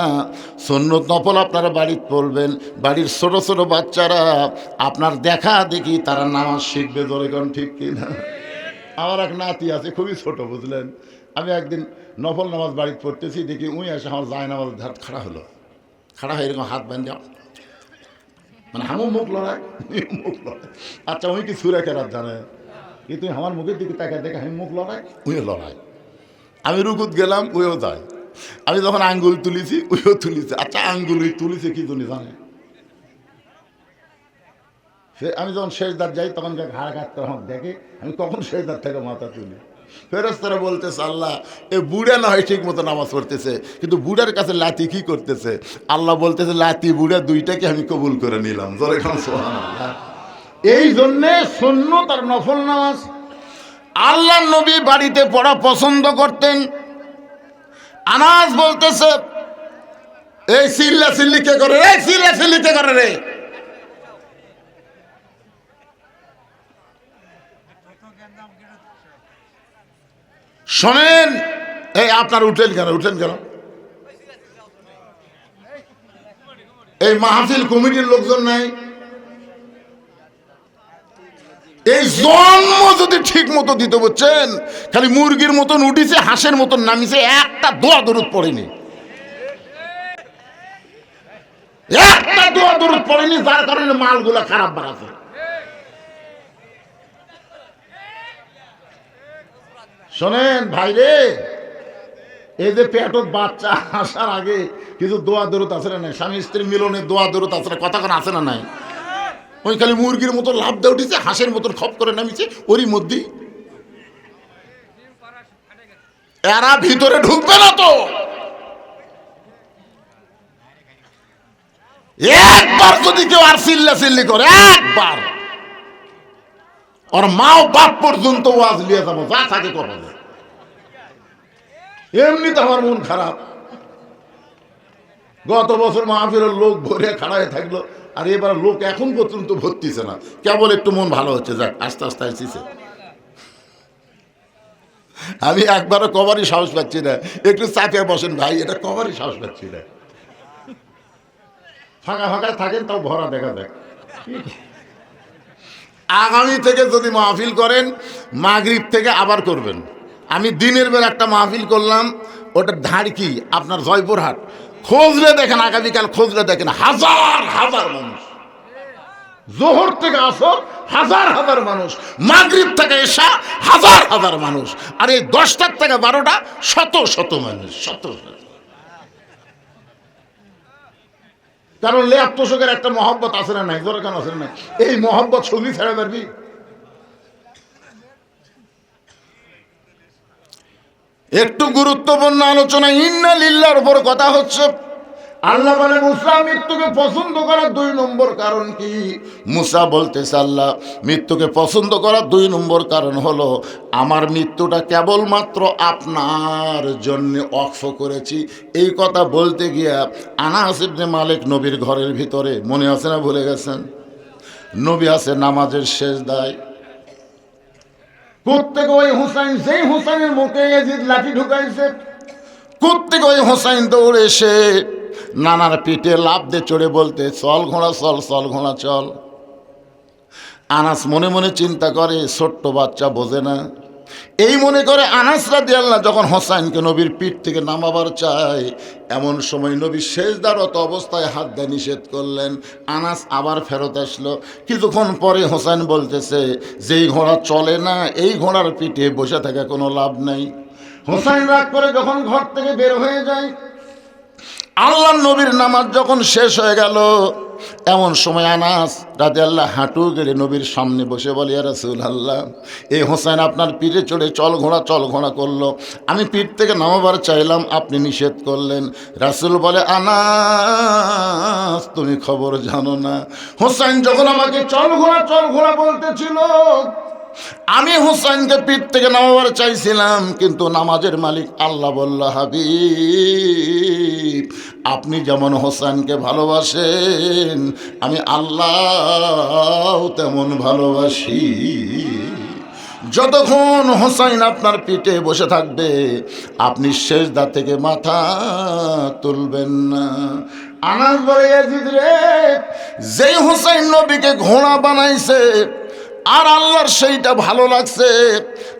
সুন্নত নফল আপনারা বাড়িতে পড়বেন, বাড়ির ছোট ছোট বাচ্চারা আপনার দেখা দেখি তারা নামাজ শিখবে। ধরে কোন ঠিক কিনা? আমার এক নাতি আছে, খুবই ছোট, বুঝলেন। আমি একদিন নফল নামাজ বাড়িতে পড়তেছি, দেখি উই আসে আমার যায় নামাজ ধার খাড়া হলো, খাড়া হয়ে এরকম হাত বান্ধা, মানে আমার মুখ লড়াই, মুখ লড়াই। আচ্ছা, উনি কি সুরে কেরাত জানে? কিন্তু আমার মুখের দিকে তাকে দেখে আমি মুখ লড়াই, উইও লড়াই। আমি রুকুত গেলাম, উইও যায়। আমি যখন আঙ্গুল তুলিছি, উইও তুলিছে। আচ্ছা, আঙ্গুল তুলিছে কি জন্য জানে? সে আমি যখন শেষ দাঁত যাই তখন ঘাড় কাটতে আমাকে দেখে, আমি কখন শেষ দাঁত থেকে মাথা তুলি। ফেরেশতারা বলতেছে, আল্লাহ, এ বুড়া না হয় ঠিক মতো নামাজ পড়তেছে, কিন্তু বুড়ার কাছে লাতি কি করতেছে? আল্লাহ বলতেছে, লাতি বুড়া দুইটাকে আমি কবুল করে নিলাম। জোরে খান সুবহানাল্লাহ। এই জন্যে সুন্নত আর নফল নামাজ আল্লাহ নবী বাড়িতে পড়া পছন্দ করতেন। আনাস বলতেছে, এই সিল্লা সিল্লি কে করে রে, সিল্লা সিল্লি কে করে রে? শোনেন, এই আপনার উঠেন কেন, উঠেন কেন? এই মাহফিল কমিটির লোকজন নাই? এই জন্ম যদি ঠিক মতো দিতে বলছেন, খালি মুরগির মতন উঠিছে, হাঁসের মতন নামিছে, একটা দোয়া দরুদ পড়েনি, একটা দোয়া দরুদ পড়েনি, যার কারণে মালগুলা খারাপ বাড়াছে। শোনেন ভাইরে, এই যে পেটত বাচ্চা আসার আগে কিছু দোয়া দরুদ আছে না নাই? স্বামী স্ত্রী মিলনে দোয়া দরুদ আছে না? কথা আছে না নাই? ওই খালি মুরগির মতো লাভ দিয়ে উঠেছে, হাঁসের মতন খপ করে নামিছে, ওরই মধ্যেই এরা ভিতরে ঢুকবে না তো। একবার যদি কেউ আর চিল্লা চিল্লি করে, একবার ওর মাও বাপ পর্যন্ত ওয়াজ নিয়ে যাবো, যা থাকে কথা। এমনিতে আমার মন খারাপ। গত বছর মাহফিলের লোক ভরে খাড়া হয়ে থাকলো, আর এবার লোক এখন পর্যন্ত ভর্তিছে না, কেবল একটু মন ভালো হচ্ছে, যাক আস্তে আস্তে আসছে। আমি একবারও কবারই সাহস পাচ্ছি না, একটু চাপিয়ে বসেন ভাই, এটা কবারই সাহস পাচ্ছি না। ফাঁকা ফাঁকা থাকেন, তাও ভরা দেখা যাক। আগামী থেকে যদি মাহফিল করেন, মাগরিব থেকে আবার করবেন। আমি দিনের বেলা একটা মাহফিল করলাম, ওটার ধার কি আপনার জয়পুরহাট, খোঁজলে দেখেন, আগামীকাল খোঁজলে দেখেন, হাজার হাজার মানুষ। জোহর থেকে আসর হাজার হাজার মানুষ, মাগরিব থেকে এশা হাজার হাজার মানুষ, আর এই 10টা থেকে 12টা শত শত মানুষ, শত শত। কারণ লেপ তোষকের একটা মহব্বত আছে না নাই? জোরে কেন আছে না? এই মহব্বত ছবি ছেড়ে পারবি? একটু গুরুত্বপূর্ণ আলোচনা ইন্না লিল্লাহর উপর কথা হচ্ছে। আল্লাহ বলে মুসা মৃত্যুকে পছন্দ করার 2 নম্বর কারণ কি? মুসা বলতেছে আল্লাহ মৃত্যুকে পছন্দ করার 2 নম্বর কারণ হলো আমার মৃত্যুটা কেবলমাত্র আপনার জন্য ওয়াকফ করেছি। এই কথা বলতে গিয়া আনাস ইবনে মালিক নবীর ঘরের ভিতরে, মনে আছে না ভুলে গেছেন? নবী আছে নামাজের সেজদায়, কোত্থেকে ওই হুসাইন, যেই হুসাইনের মুখে ইয়াজিদ লাঠি ঢুকাইছে, কোত্থেকে ওই হুসাইন দৌড়ে এসে নানার পিঠে লাফ দিয়ে চড়ে বলতে চল ঘোড়া চল, চল ঘোড়া চল। আনাস মনে মনে চিন্তা করে ছোট্ট বাচ্চা বোঝে না, এই মনে করে আনাস রাদিয়াল্লাহু যখন হোসাইনকে নবীর পিঠ থেকে নামাবার চায়, এমন সময় নবী সেজদারত অবস্থায় হাত দিয়ে নিষেধ করলেন। আনাস আবার ফেরত আসলো। কিছুক্ষণ পরে হোসাইন বলতেছে যেই ঘোড়া চলে না এই ঘোড়ার পিঠে বসে থাকা কোনো লাভ নাই। হোসাইন রাগ করে যখন ঘর থেকে বের হয়ে যায়, আল্লাহর নবীর নামাজ যখন শেষ হয়ে গেল, এমন সময় আনাস রাদিয়াল্লাহু হাঁটু গেড়ে নবীর সামনে বসে বলে ইয়া রাসূলুল্লাহ, এই হোসেন আপনার পিঠে চড়ে চল ঘোড়া করলো, আমি পিঠ থেকে নামাবার চাইলাম, আপনি নিষেধ করলেন। রাসূল বলে আনাস তুমি খবর জানো না, হোসেন যখন আমাকে চল ঘোড়া বলতেছিল, আমি হুসাইনকে পিঠ থেকে নামাবার চাইছিলাম, কিন্তু নামাজের মালিক আল্লাহ বলল হাবিব আপনি যেমন হোসেনকে ভালোবাসেন আমি আল্লাহ তেমন ভালোবাসি। যতক্ষণ হোসাইন আপনার পিঠে বসে থাকবে আপনি সেজদা থেকে মাথা তুলবেন না। আনাস বলে ইয়াজিদ রে, যেই হোসাইন নবীকে ঘোড়া বানাইছে আর আল্লাহর সেইটা ভালো লাগছে,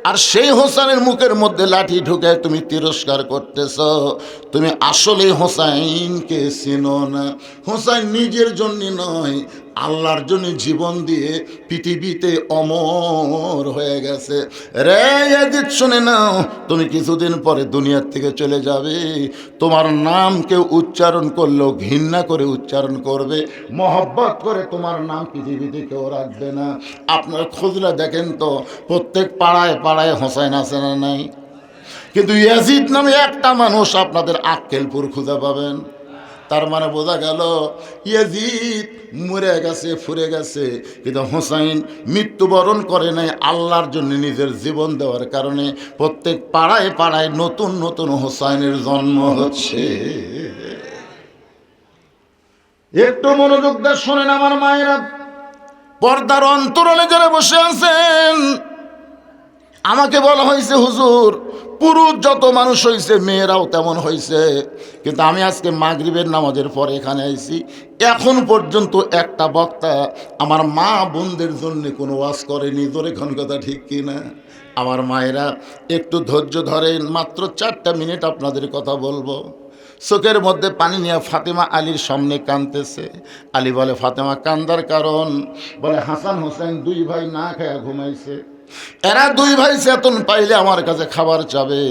আর সেই হোসেনের মুখের মধ্যে লাঠি ঢুকে তুমি তিরস্কার করতেছ, তুমি আসলে হোসাইনকে চিনো না। হোসাইন নিজের জন্য নয় আল্লাহর জন্য জীবন দিয়ে পৃথিবীতে অমর হয়ে গেছে। রে ইয়াজিদ শুনে নাও, তুমি কিছুদিন পরে দুনিয়ার থেকে চলে যাবে, তোমার নাম কেউ উচ্চারণ করলেও ঘৃণা করে উচ্চারণ করবে, মহব্বত করে তোমার নাম পৃথিবীতে কেউ রাখবে না। আপনার খোঁজলা দেখেন তো প্রত্যেক পাড়ায় পাড়ায় হোসাইন আছে না নাই? কিন্তু ইয়াজিদ নামে একটা মানুষ আপনাদের আক্কেলপুর খুঁজে পাবেন। তার মানে বোঝা গেল ইয়াজিদ মরে গেছে, ফুরে গেছে, কিন্তু হোসাইন মৃত্যুবরণ করে নাই আল্লাহর জন্য নিজের জীবন দেওয়ার কারণে প্রত্যেক পাড়ায় পাড়ায় নতুন নতুন হোসাইনের জন্ম হচ্ছে। একটু মনোযোগ দিয়ে শোনেন আমার মায়েরা, পর্দার অন্তরালে যারা বসে আছেন, আমাকে বলা হয়েছে হুজুর পুরুষ যত মানুষ হয়েছে মেয়েরাও তেমন হয়েছে, কিন্তু আমি আজকে মাগরিবের নামাজের পরে এখানে আইছি, এখন পর্যন্ত একটা বক্তা আমার মা বোনদের জন্য কোনো ওয়াজ করেনি। জোরে ঘন কথা ঠিক কি না? আমার মায়েরা একটু ধৈর্য ধরেন, মাত্র 4টা মিনিট আপনাদের কথা বলবো। চোখের মধ্যে পানি নিয়ে ফাতেমা আলীর সামনে কাঁদতেছে। আলী বলে ফাতেমা কান্দার কারণ? বলে হাসান হোসেন 2 ভাই না খায়া ঘুমাইছে, এরা 2 ভাই চেতন পাইলে আমার কাছে খাবার চাবে।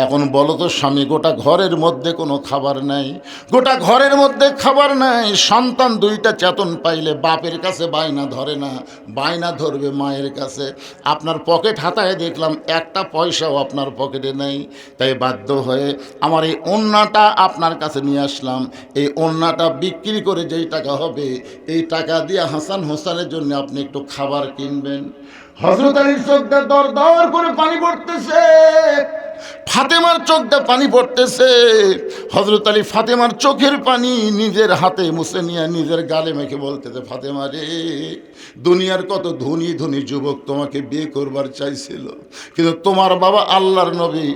এখন বলো তো স্বামী, গোটা ঘরের মধ্যে কোনো খাবার নাই, গোটা ঘরের মধ্যে খাবার নাই, সন্তান 2টা চেতন পাইলে বাপের কাছে বায়না ধরে না, বায়না ধরবে মায়ের কাছে। আপনার পকেট হাতায় দেখলাম একটা পয়সাও আপনার পকেটে নেই, তাই বাধ্য হয়ে আমার এই ওন্নাটা আপনার কাছে নিয়ে আসলাম। এই ওন্নাটা বিক্রি করে যেই টাকা হবে এই টাকা দিয়ে হাসান হোসেনের জন্য আপনি একটু খাবার কিনবেন। হযরত আলীর চোখ দিয়ে দর দর করে পানি পড়তেছে, ফাতেমার চোখ দিয়ে পানি পড়তেছে। হযরত আলী ফাতেমার চোখের পানি নিজের হাতে মুছে নিয়ে নিজের গালে মেখে বলতেছে ফাতেমা রে, দুনিয়ার কত ধনী ধনী যুবক তোমাকে বিয়ে করবার চাইছিল, কিন্তু তোমার বাবা আল্লাহর নবী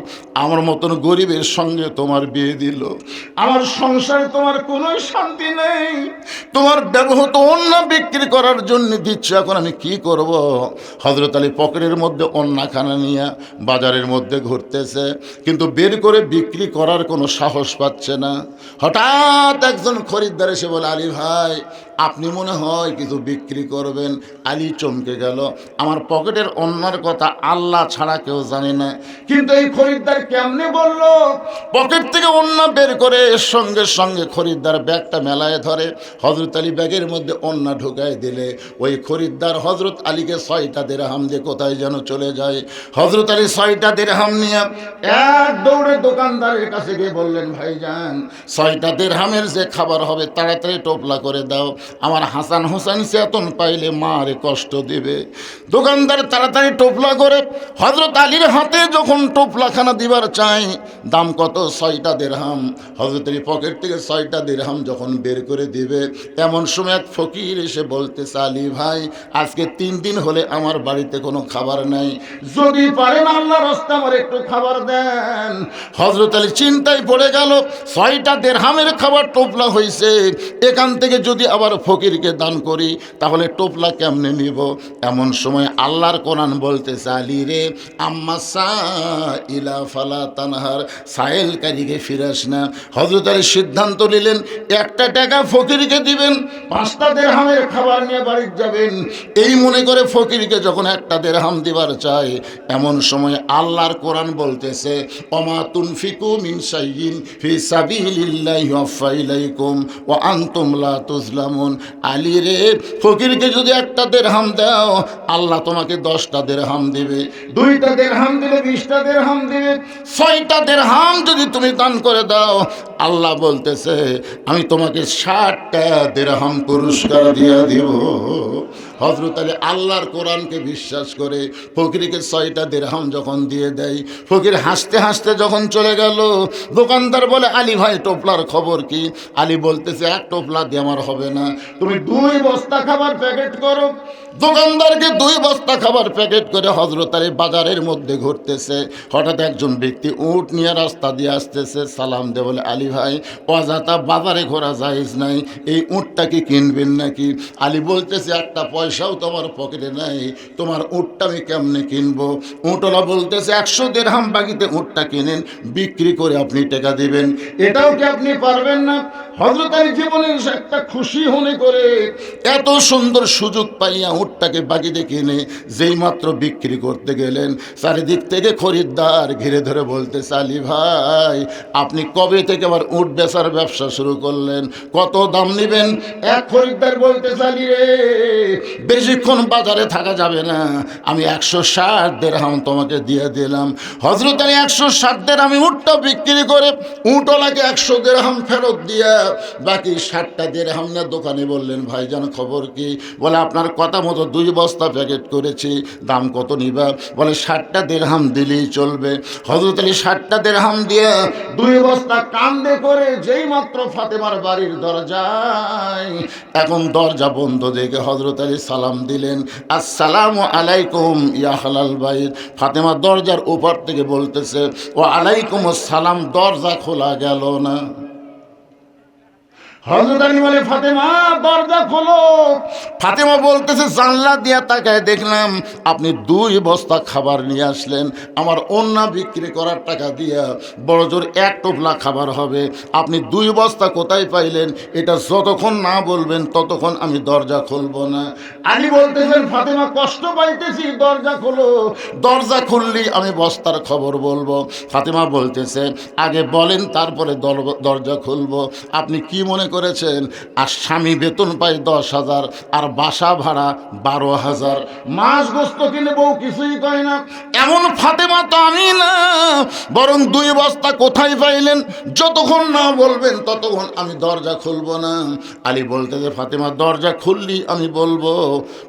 আমার মতন গরিবের সঙ্গে তোমার বিয়ে দিল। আমার সংসারে তোমার কোনো শান্তি নেই, তোমার ব্যবহৃত অন্য বিক্রি করার জন্য দিচ্ছ, এখন আমি কি করব? হযরত আলী পকেটের মধ্যে অন্যখানা নিয়ে বাজারের মধ্যে ঘুরতেছে, কিন্তু বের করে বিক্রি করার কোনো সাহস পাচ্ছে না। হঠাৎ একজন খরিদ্দার এসে বলে আলী ভাই আপনি মনে হয় কিছু বিক্রি করবেন। আলী চমকে গেল, আমার পকেটের অন্যার কথা আল্লাহ ছাড়া কেউ জানে না, কিন্তু এই খরিদ্দার কেমনে বলল? পকেট থেকে অন্য বের করে সঙ্গে সঙ্গে খরিদ্দার ব্যাগটা মেলায় ধরে। হযরত আলী ব্যাগের মধ্যে অন্য ঢুকায় দিলে ওই খরিদ্দার হযরত আলীকে 6টা দিরহাম দিয়ে কোথায় যেন চলে যায়। হযরত আলী 6টা দিরহাম নিয়ে এক দৌড়ে দোকানদারের কাছে গিয়ে বললেন, ভাইজান 6টা দিরহামের যে খাবার হবে তাড়াতাড়ি টোপলা করে দাও, আমার হাসান হোসেন চেতন পাইলে মারে কষ্ট দিবে। দোকানদার তাড়াতাড়ি টোপলা করে হযরত আলীর হাতে যখন টোপলাখানা দিবার চাই, দাম কত? 6টা দিরহাম। হযরত আলী পকেট থেকে 6টা দিরহাম যখন বের করে দিবে, এমন সময় এক ফকির এসে বলতেছে, আলী ভাই আজকে 3 দিন হলে আমার বাড়িতে কোনো খাবার নাই, যদি পারেন আল্লাহর রাস্তায় আমার একটু খাবার দেন। হযরত আলী চিন্তায় পড়ে গেল, 6টা দিরহামের খাবার টোপলা হয়েছে, এখান থেকে যদি আবার ফকিরকে দান করি তাহলে টোপলা কেমনে নিব? এমন সময় আল্লাহর কোরআন বলতেছে, আলী রে আম্মা সাইলা ফালা তানহার, সাইলকারীকে ফিরাস না। হযরত আলী সিদ্ধান্ত নিলেন, 1টা টাকা ফকিরকে দিবেন, 5টা দিরহামের খাবার নিয়ে বাড়ি যাবেন। এই মনে করে ফকিরকে যখন 1টা দিরহাম দিবার চায়, এমন সময় আল্লাহর কোরআন বলতেছে, ওমা তুনফিকু মিন শাইইন ফি সাবিলিল্লাহি ওয়াফা ইলাইকুম ওয়া আনতুম লা তুজলামুন। আলী রে ফকিরকে যদি 1টা দিরহাম দাও, আল্লাহ তোমাকে 10টা দিরহাম দিবে, 2টা দিরহাম দিলে 20টা দিরহাম দিবে, 6টা দিরহাম যদি তুমি দান করে দাও, আল্লাহ বলতেছে আমি তোমাকে 60টা দিরহাম পুরস্কার দিয়ে দিব। হযরত আলী আল্লাহর কোরআনকে বিশ্বাস করে ফকিরকে 6টা দিরহাম যখন দিয়ে দেয়, ফকির হাসতে হাসতে যখন চলে গেল, দোকানদার বলে, আলী ভাই টোপলার খবর কি? আলী বলতেছে, 1 টোপলা দিয়ে আমার হবে না, তুমি 2 বস্তা খাবার প্যাকেট করো। দোকানদারকে 2 বস্তা খাবার প্যাকেট করে হযরত আলী বাজারের মধ্যে ঘুরতেছে। হঠাৎ একজন ব্যক্তি উট নিয়ে রাস্তা দিয়ে আসতেছে, সালাম দে বলে, আলী ভাই অযথা বাজারে ঘোরা জায়েজ নাই, এই উটটা কি কিনবেন নাকি? আলী বলতেছে, 1টা পয়সাও তোমার পকেটে নাই, তোমার উটটা আমি কেমনে কিনবো? উটওয়ালা বলতেছে, 100 দিরহাম বাকিতে উটটা কিনেন, বিক্রি করে আপনি টাকা দিবেন। এটাও কি আপনি পারবেন না? হযরত আলী জীবনের একটা খুশি মনে করে এত সুন্দর সুযোগ পাইয়া উটটাকে বাকিতে কিনে যেই মাত্র বিক্রি করতে গেলেন, চারিদিক থেকে খরিদ্দার ঘিরে ধরে বলতেছে, আলী ভাই আপনি কবে থেকে আবার উট বেচার ব্যবসা শুরু করলেন, কত দাম নেবেন? এক খরিদ্দার বলতেছে, আলী রে বেশিক্ষণ বাজারে থাকা যাবে না, আমি 160 দিরহাম তোমাকে দিয়ে দিলাম। হযরত আলী 160 দিরহামে উটটা বিক্রি করে উটওয়ালাকে 100 দিরহাম ফেরত দিয়া বাকি 60টা দিরহাম নিয়ে দোকানে বললেন, ভাইজান খবর কি? বলে, আপনার কথা মতো 2 বস্তা প্যাকেট করেছি, দাম কত নিবা? বলে, 60টা দিরহাম দিলেই চলবে। হযরত আলী 60টা দিরহাম দিয়ে 2 বস্তা কান্দে করে যেই মাত্র ফাতেমার বাড়ির দরজায়, এখন দরজা বন্ধ দেখে হযরত আলী সালাম দিলেন, আসসালামু আলাইকুম ইয়া হালাল বাইত। ফাতেমা দরজার উপর থেকে বলতেছে, ও আলাইকুম আসসালাম, দরজা খোলা গেল না। হযরত আলী বলে, ফাতেমা দরজা খোলো। ফাতেমা বলতেছে, জানলা দিয়া তাকায় দেখলাম আপনি 2 বস্তা খাবার নিয়ে আসলেন, আমার অন্না বিক্রি করার টাকা দিয়া বড় জোর 1 টোপলা খাবার হবে, আপনি 2 বস্তা কোথায় পাইলেন? এটা যতক্ষণ না বলবেন ততক্ষণ আমি দরজা খুলবো না। আলী বলতেছেন, ফাতেমা কষ্ট পাইতেছি, দরজা খোলো। দরজা খুললেই আমি বস্তার খবর বলবো। ফাতেমা বলতেছে, আগে বলেন তারপরে দরজা খুলবো। আপনি কি মনে করেছেন আর স্বামী বেতন পায় 10,000 আর বাসা ভাড়া 12,000, মাছ গোস্ত কিনে বউ কিছুই কয় না? এমন ফাতেমা তো আমি না, বরং 2 বস্তা কোথায় পাইলেন যতক্ষণ না বলবেন ততক্ষণ আমি দরজা খুলবো না। আলী বলতেছে, ফাতেমা দরজা খুললি আমি বলবো।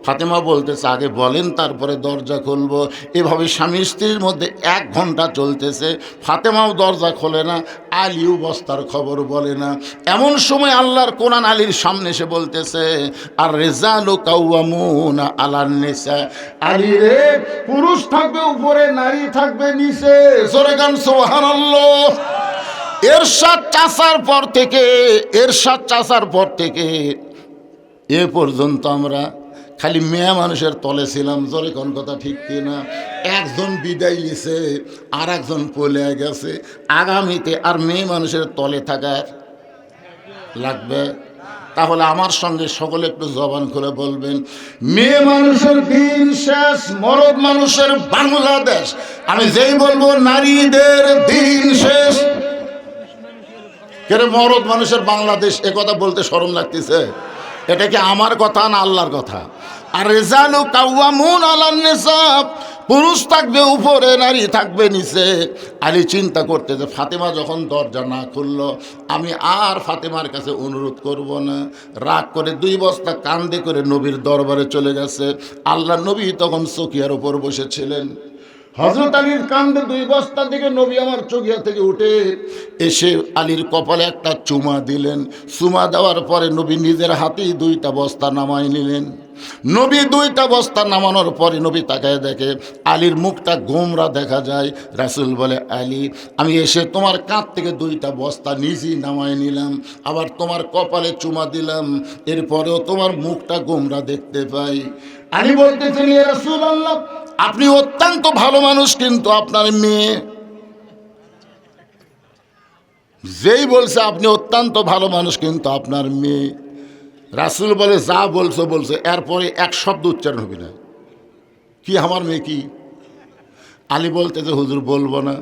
ফাতেমা বলতেছে, আগে বলেন তারপরে দরজা খুলবো। এভাবে স্বামী স্ত্রীর মধ্যে 1 ঘন্টা চলতেছে, ফাতেমাও দরজা খোলে না, আলীও বস্তার খবর বলে না। এমন সময় আল্লাহর কোরআন আলীর সামনে এসে বলতেছে, আর রিজালু কাওয়ামুনা আলান নিসা। আলী রে পুরুষ থাকবে উপরে, নারী থাকবে নিচে। জোরে গান সুবহানাল্লাহ। এরশাদ চাচার পর থেকে এ পর্যন্ত আমরা খালি মেয়ে মানুষের তলে ছিলাম। জোরে কোন কথা ঠিক কিনা? একজন বিদায় নিছে, আর একজন পলে গেছে, আগামীতে আর মেয়ে মানুষের তলে থাকার লাগবে? তাহলে আমার সঙ্গে সকলে একটু জবান করে বলবেন, মেয়ে মানুষের দিন শেষ, মরদ মানুষের বাংলাদেশ। আমি যেই বলবো নারীদের দিন শেষ, কেন মরদ মানুষের বাংলাদেশ এ কথা বলতে শরম লাগতেছে? এটা কি আমার কথা না আল্লাহর কথা? আর রিজালু কাওয়ামুন আলান নিসা, পুরুষ থাকবে উপরে, নারী থাকবে নিচে। আলী চিন্তা করতে যে ফাতেমা যখন দরজা না খুললো, আমি আর ফাতেমার কাছে অনুরোধ করব না। রাগ করে 2 বস্তা কান্দে করে নবীর দরবারে চলে গেছে। আল্লাহ নবী তখন চকিয়ার উপর বসেছিলেন। হযরত আলীর কান্দে 2 বস্তা দিকে নবী আমার চকিয়া থেকে উঠে এসে আলীর কপালে একটা চুমা দিলেন। চুমা দেওয়ার পরে নবী নিজের হাতেই 2টা বস্তা নামাই নিলেন। নবী 2টা বস্তা নামানোর পরে নবী তাকায় দেখে আলীর মুখটা গোমরা দেখা যায়। রাসূল বলে, আলী, আমি এসে তোমার কাঁধ থেকে 2টা বস্তা নিজেই নামাই নিলাম, আবার তোমার কপালে চুমা দিলাম, এরপরেও তোমার মুখটা গোমরা দেখতে পাই। আলী বলতেছেন, ইয়া রাসূলুল্লাহ, আপনি অত্যন্ত ভালো মানুষ, কিন্তু আপনার মেয়ে। যেই বলছে আপনি অত্যন্ত ভালো মানুষ, কিন্তু আপনার মেয়ে। রাসূল বলে, যা বলছো বলছো, এরপরে এক শব্দ উচ্চারণ হবে না। কি আমার মেয়ে কি? আলী বলতেছে, হুজুর বলবো না।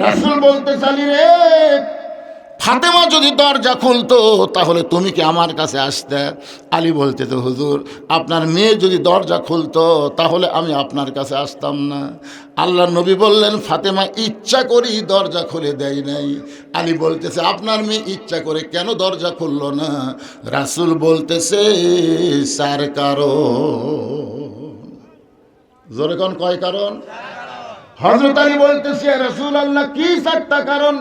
রাসূল বলতেছে, আলী রে, ফাতেমা যদি দরজা খুলতো তাহলে তুমি কি আমার কাছে আসতে? আলী বলতেছে, হুজুর, আপনার মেয়ে যদি দরজা খুলতো তাহলে আমি আপনার কাছে আসতাম না। আল্লাহ নবী বললেন, ফাতেমা ইচ্ছা করেই দরজা খুলে দেয় নাই। আলী বলতেছে, আপনার মেয়ে ইচ্ছা করে কেন দরজা খুললো না? রাসূল বলতেছে, 4 কারণ। জোরে কোন কয় কারণ? হযরত আলী বলতেছে, ইয়া রাসূলুল্লাহ, কি 4টা কারণ?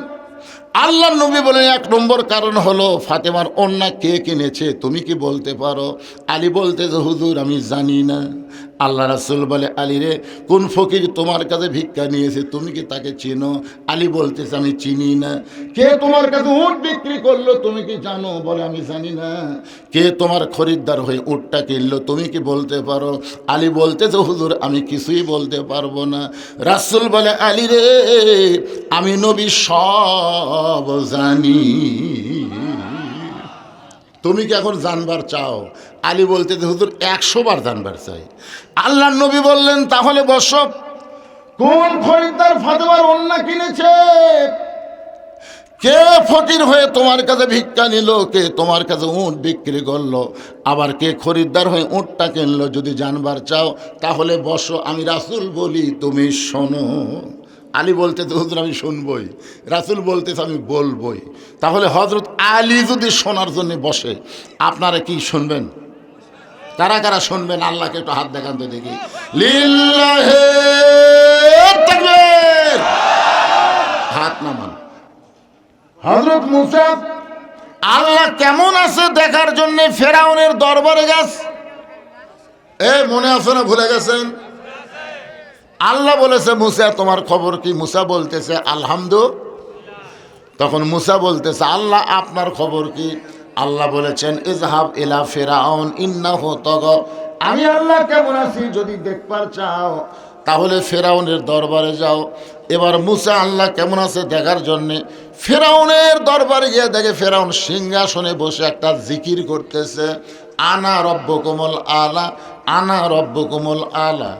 আল্লাহ নবী বলেন, 1 নম্বর কারণ হলো ফাতেমার ওড়না কে কিনেছে, তুমি কি বলতে পারো? আলী বলতেছে, হুজুর, আমি জানি না। আল্লাহ রাসূল বলে, আলী রে, কোন ফকির তোমার কাছে ভিক্ষা নিয়েছে, তুমি কি তাকে চিনো? আলী বলতেছে, আমি চিনি না। কে তোমার কাছে উট বিক্রি করলো, তুমি কি জানো? বলে, আমি জানি না। কে তোমার খরিদ্দার হয়ে উটটা কিনলো, তুমি কি বলতে পারো? আলী বলতেছে, হুজুর, আমি কিছুই বলতে পারবো না। রাসূল বলে, আলী রে, আমি নবী সব জানি, তুমি কি এখন জানবার চাও? আলী বলতে, হুজুর, 100 বার জানবার চাই। আল্লাহ নবী বললেন, তাহলে বসো। কোন খরিদ্দার ফাতেমার ওড়না কিনেছে? কে ফকির হয়ে তোমার কাছে ভিক্ষা নিল? কে তোমার কাছে উট বিক্রি করলো? আবার কে খরিদ্দার হয়ে উটটা কিনলো? যদি জানবার চাও তাহলে বসো, আমি রাসূল বলি, তুমি শোনো। আলী বলতে, হুজুর, আমি শুনবই। রাসূল বলতেছে, আমি বলবই। তাহলে হযরত আলী যদি শোনার জন্য বসে, আপনারা কি শুনবেন? কারা কারা শুনবেন? আল্লাহকে একটু হাত দেখান তো দেখি। লিল্লাহি তাকবীর। হাত নামান। হযরত মুসা আল্লাহ কেমন আছে দেখার জন্য ফেরাউনের দরবারে গেছে। মনে আছে না? ভুলে গেছেন? আল্লাহ বলেছে, মুসা, তোমার খবর কি? মুসা বলতেছে, আলহামদুলিল্লাহ। তখন মুসা বলতেছে, আল্লাহ, আপনার খবর কি? আল্লাহ বলেছেন, ইযহাব ইলা ফিরাউন ইন্নাহু তাগা। আমি আল্লাহ কেমন আছি যদি দেখবার চাও তাহলে ফেরাউনের দরবারে যাও। এবার মুসা আল্লাহ কেমন আছে দেখার জন্যে ফেরাউনের দরবারে গিয়ে দেখে ফেরাউন সিংহাসনে বসে একটা জিকির করতেছে, আনা রব্বুকুমুল আলা, আনা রব্বুকুমুল আলা।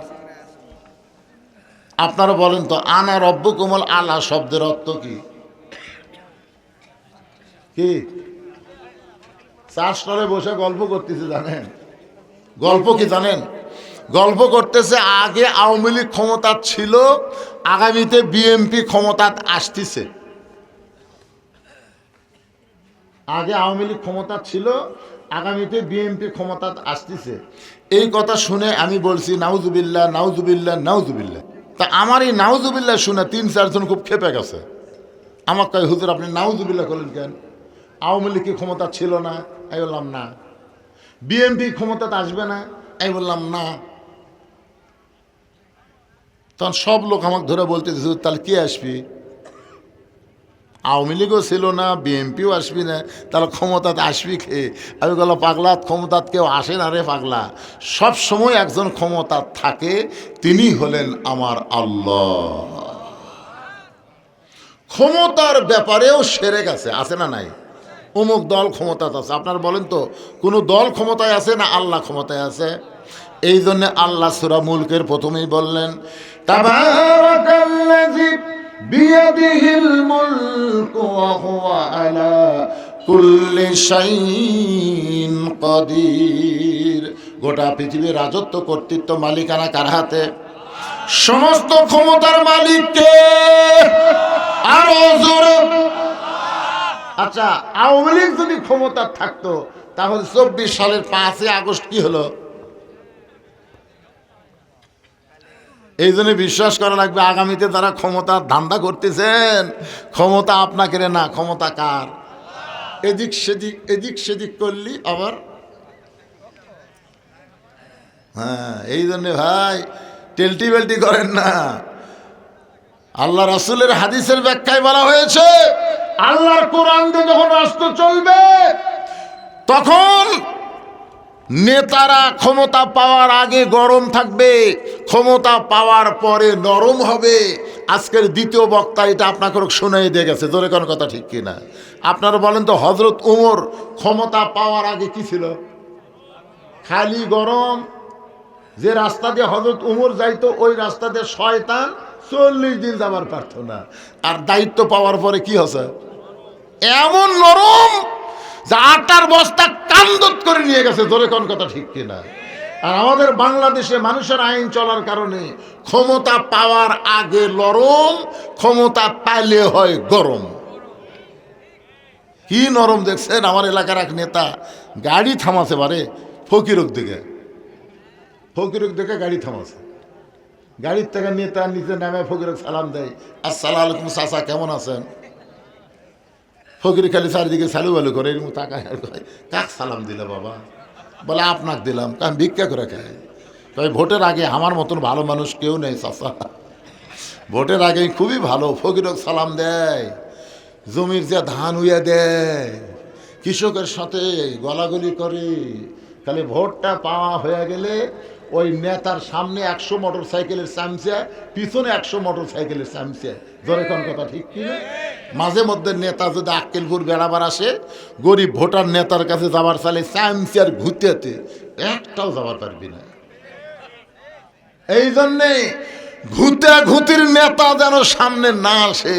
আপনারা বলেন তো, আনা রব্বুকুমুল আলা শব্দের অর্থ কি? কি? চাষতলে বসে গল্প করতেছে, জানেন? গল্প কি জানেন? গল্প করতেছে, আগে আওয়ামী লীগ ক্ষমতা ছিল, আগামীতে বিএনপি ক্ষমতা আসতেছে। আগে আওয়ামী লীগ ক্ষমতা ছিল, আগামীতে বিএনপি ক্ষমতা আসতেছে। এই কথা শুনে আমি বলছি, নাউজুবিল্লাহ, নাউজুবিল্লাহ, নাউজুবিল্লাহ। তা আমার এই নাউজুবিল্লাহ শুনে 3-4 জন খুব খেপে গেছে। আমার কয়, হুজুর, আপনি নাউজুবিল্লাহ করলেন কেন? আওয়ামী লীগ কি ক্ষমতা ছিল না? আমি বললাম না। বিএনপি ক্ষমতাতে আসবে না? আমি বললাম না। তখন সব লোক আমাকে ধরে বলতেছে, তাহলে কে আসবি? আওয়ামী লীগও ছিল না, বিএনপিও আসবি না, তাহলে ক্ষমতাতে আসবি কে? আমি বললাম, পাগলা, ক্ষমতাত কেউ আসে না রে পাগলা। সব সময় একজন ক্ষমতা থাকে, তিনি হলেন আমার আল্লাহ। ক্ষমতার ব্যাপারেও শিরক আছে না নাই? অমুক দল ক্ষমতায় আছে। আপনার বলেন তো কোনো দল ক্ষমতায় আছে না আল্লাহ ক্ষমতায় আছে? এই জন্য আল্লাহ সূরা মুলকের প্রথমেই বললেন তাবারাকাল্লাযী বিয়াদিহিল মুলকু ওয়া হুয়া আলা কুল্লি শাইইন কাদির। গোটা পৃথিবীর রাজত্ব কর্তৃত্ব মালিকানা কার হাতে? সমস্ত ক্ষমতার মালিক কে? আরো জোরে। আচ্ছা, আওয়ামী লীগ যদি ক্ষমতা থাকতো তাহলে 24 সালের 5 আগস্ট কি হলো? এই জন্য বিশ্বাস করা লাগবে আগামীতে যারা ক্ষমতার ধান্দা করতেছেন, ক্ষমতা আপনাকে না, ক্ষমতা কার? এদিক সেদিক করলি আবার। হ্যাঁ, এই জন্যে ভাই টেলটি বেল্টি করেন না। আল্লাহ রাসূলের হাদিসের ব্যাখ্যায় বলা হয়েছে আল্লাহর কোরআন দিয়ে যখন রাষ্ট্র চলবে তখন নেতারা ক্ষমতা পাওয়ার আগে গরম থাকবে, ক্ষমতা পাওয়ার পরে নরম হবে। আজকের দ্বিতীয় বক্তা এটা আপনাকে শুনাই দিয়ে গেছে, জোরে কোন কথা ঠিক কিনা? আপনারা বলেন তো হযরত ওমর ক্ষমতা পাওয়ার আগে কি ছিল? খালি গরম। যে রাস্তা দিয়ে হযরত ওমর যাইতো ওই রাস্তা দিয়ে শয়তান 40 দিন যাবার পারত না। আর দায়িত্ব পাওয়ার পরে কি হচ্ছে? এমন নরম যে আটার বস্তা কান্দত করে নিয়ে গেছে, জোরে কোন কথা ঠিক কিনা? আর আমাদের বাংলাদেশে মানুষের আইন চলার কারণে ক্ষমতা পাওয়ার আগে নরম, ক্ষমতা পাইলে হয় গরম। কি নরম দেখছেন? আমার এলাকার এক নেতা গাড়ি থামাছে বারে ফকিরক দিকে, ফকিরক দিকে গাড়ি থামাছে। গাড়ির থেকে নেতা নিচে নামে ফকিরক সালাম দেয়, আসসালামু আলাইকুম চাচা, কেমন আছেন? ফকির খালি চারিদিকে সালু বালু করে, এরকম তাকায় আর কয়, কাক সালাম দিলে বাবা? বলে আপনাকে দিলাম। কারণ ভিক্ষা করে খায়। তবে ভোটের আগে আমার মতন ভালো মানুষ কেউ নেই চাচা, ভোটের আগে খুবই ভালো। ফকিরক সালাম দেয়, জমির যে ধান উইয়া দেয়, কৃষকের সাথে গলাগলি করে। খালি ভোটটা পাওয়া হয়ে গেলে ওই নেতার সামনে 100 মোটর সাইকেলের চামচা, পিছনে 100 মোটর সাইকেলের চামচা, জোরে কোন কথা ঠিক কিনা? মাঝে মধ্যে নেতা যদি আক্কেলপুর বেড়াবার আসে, গরিব ভোটার নেতার কাছে যাবার চালে চামচার ঘুরতে একটাও যাবার পারবি না। এই জন্যে ঘুতির নেতা যেন সামনে না আসে,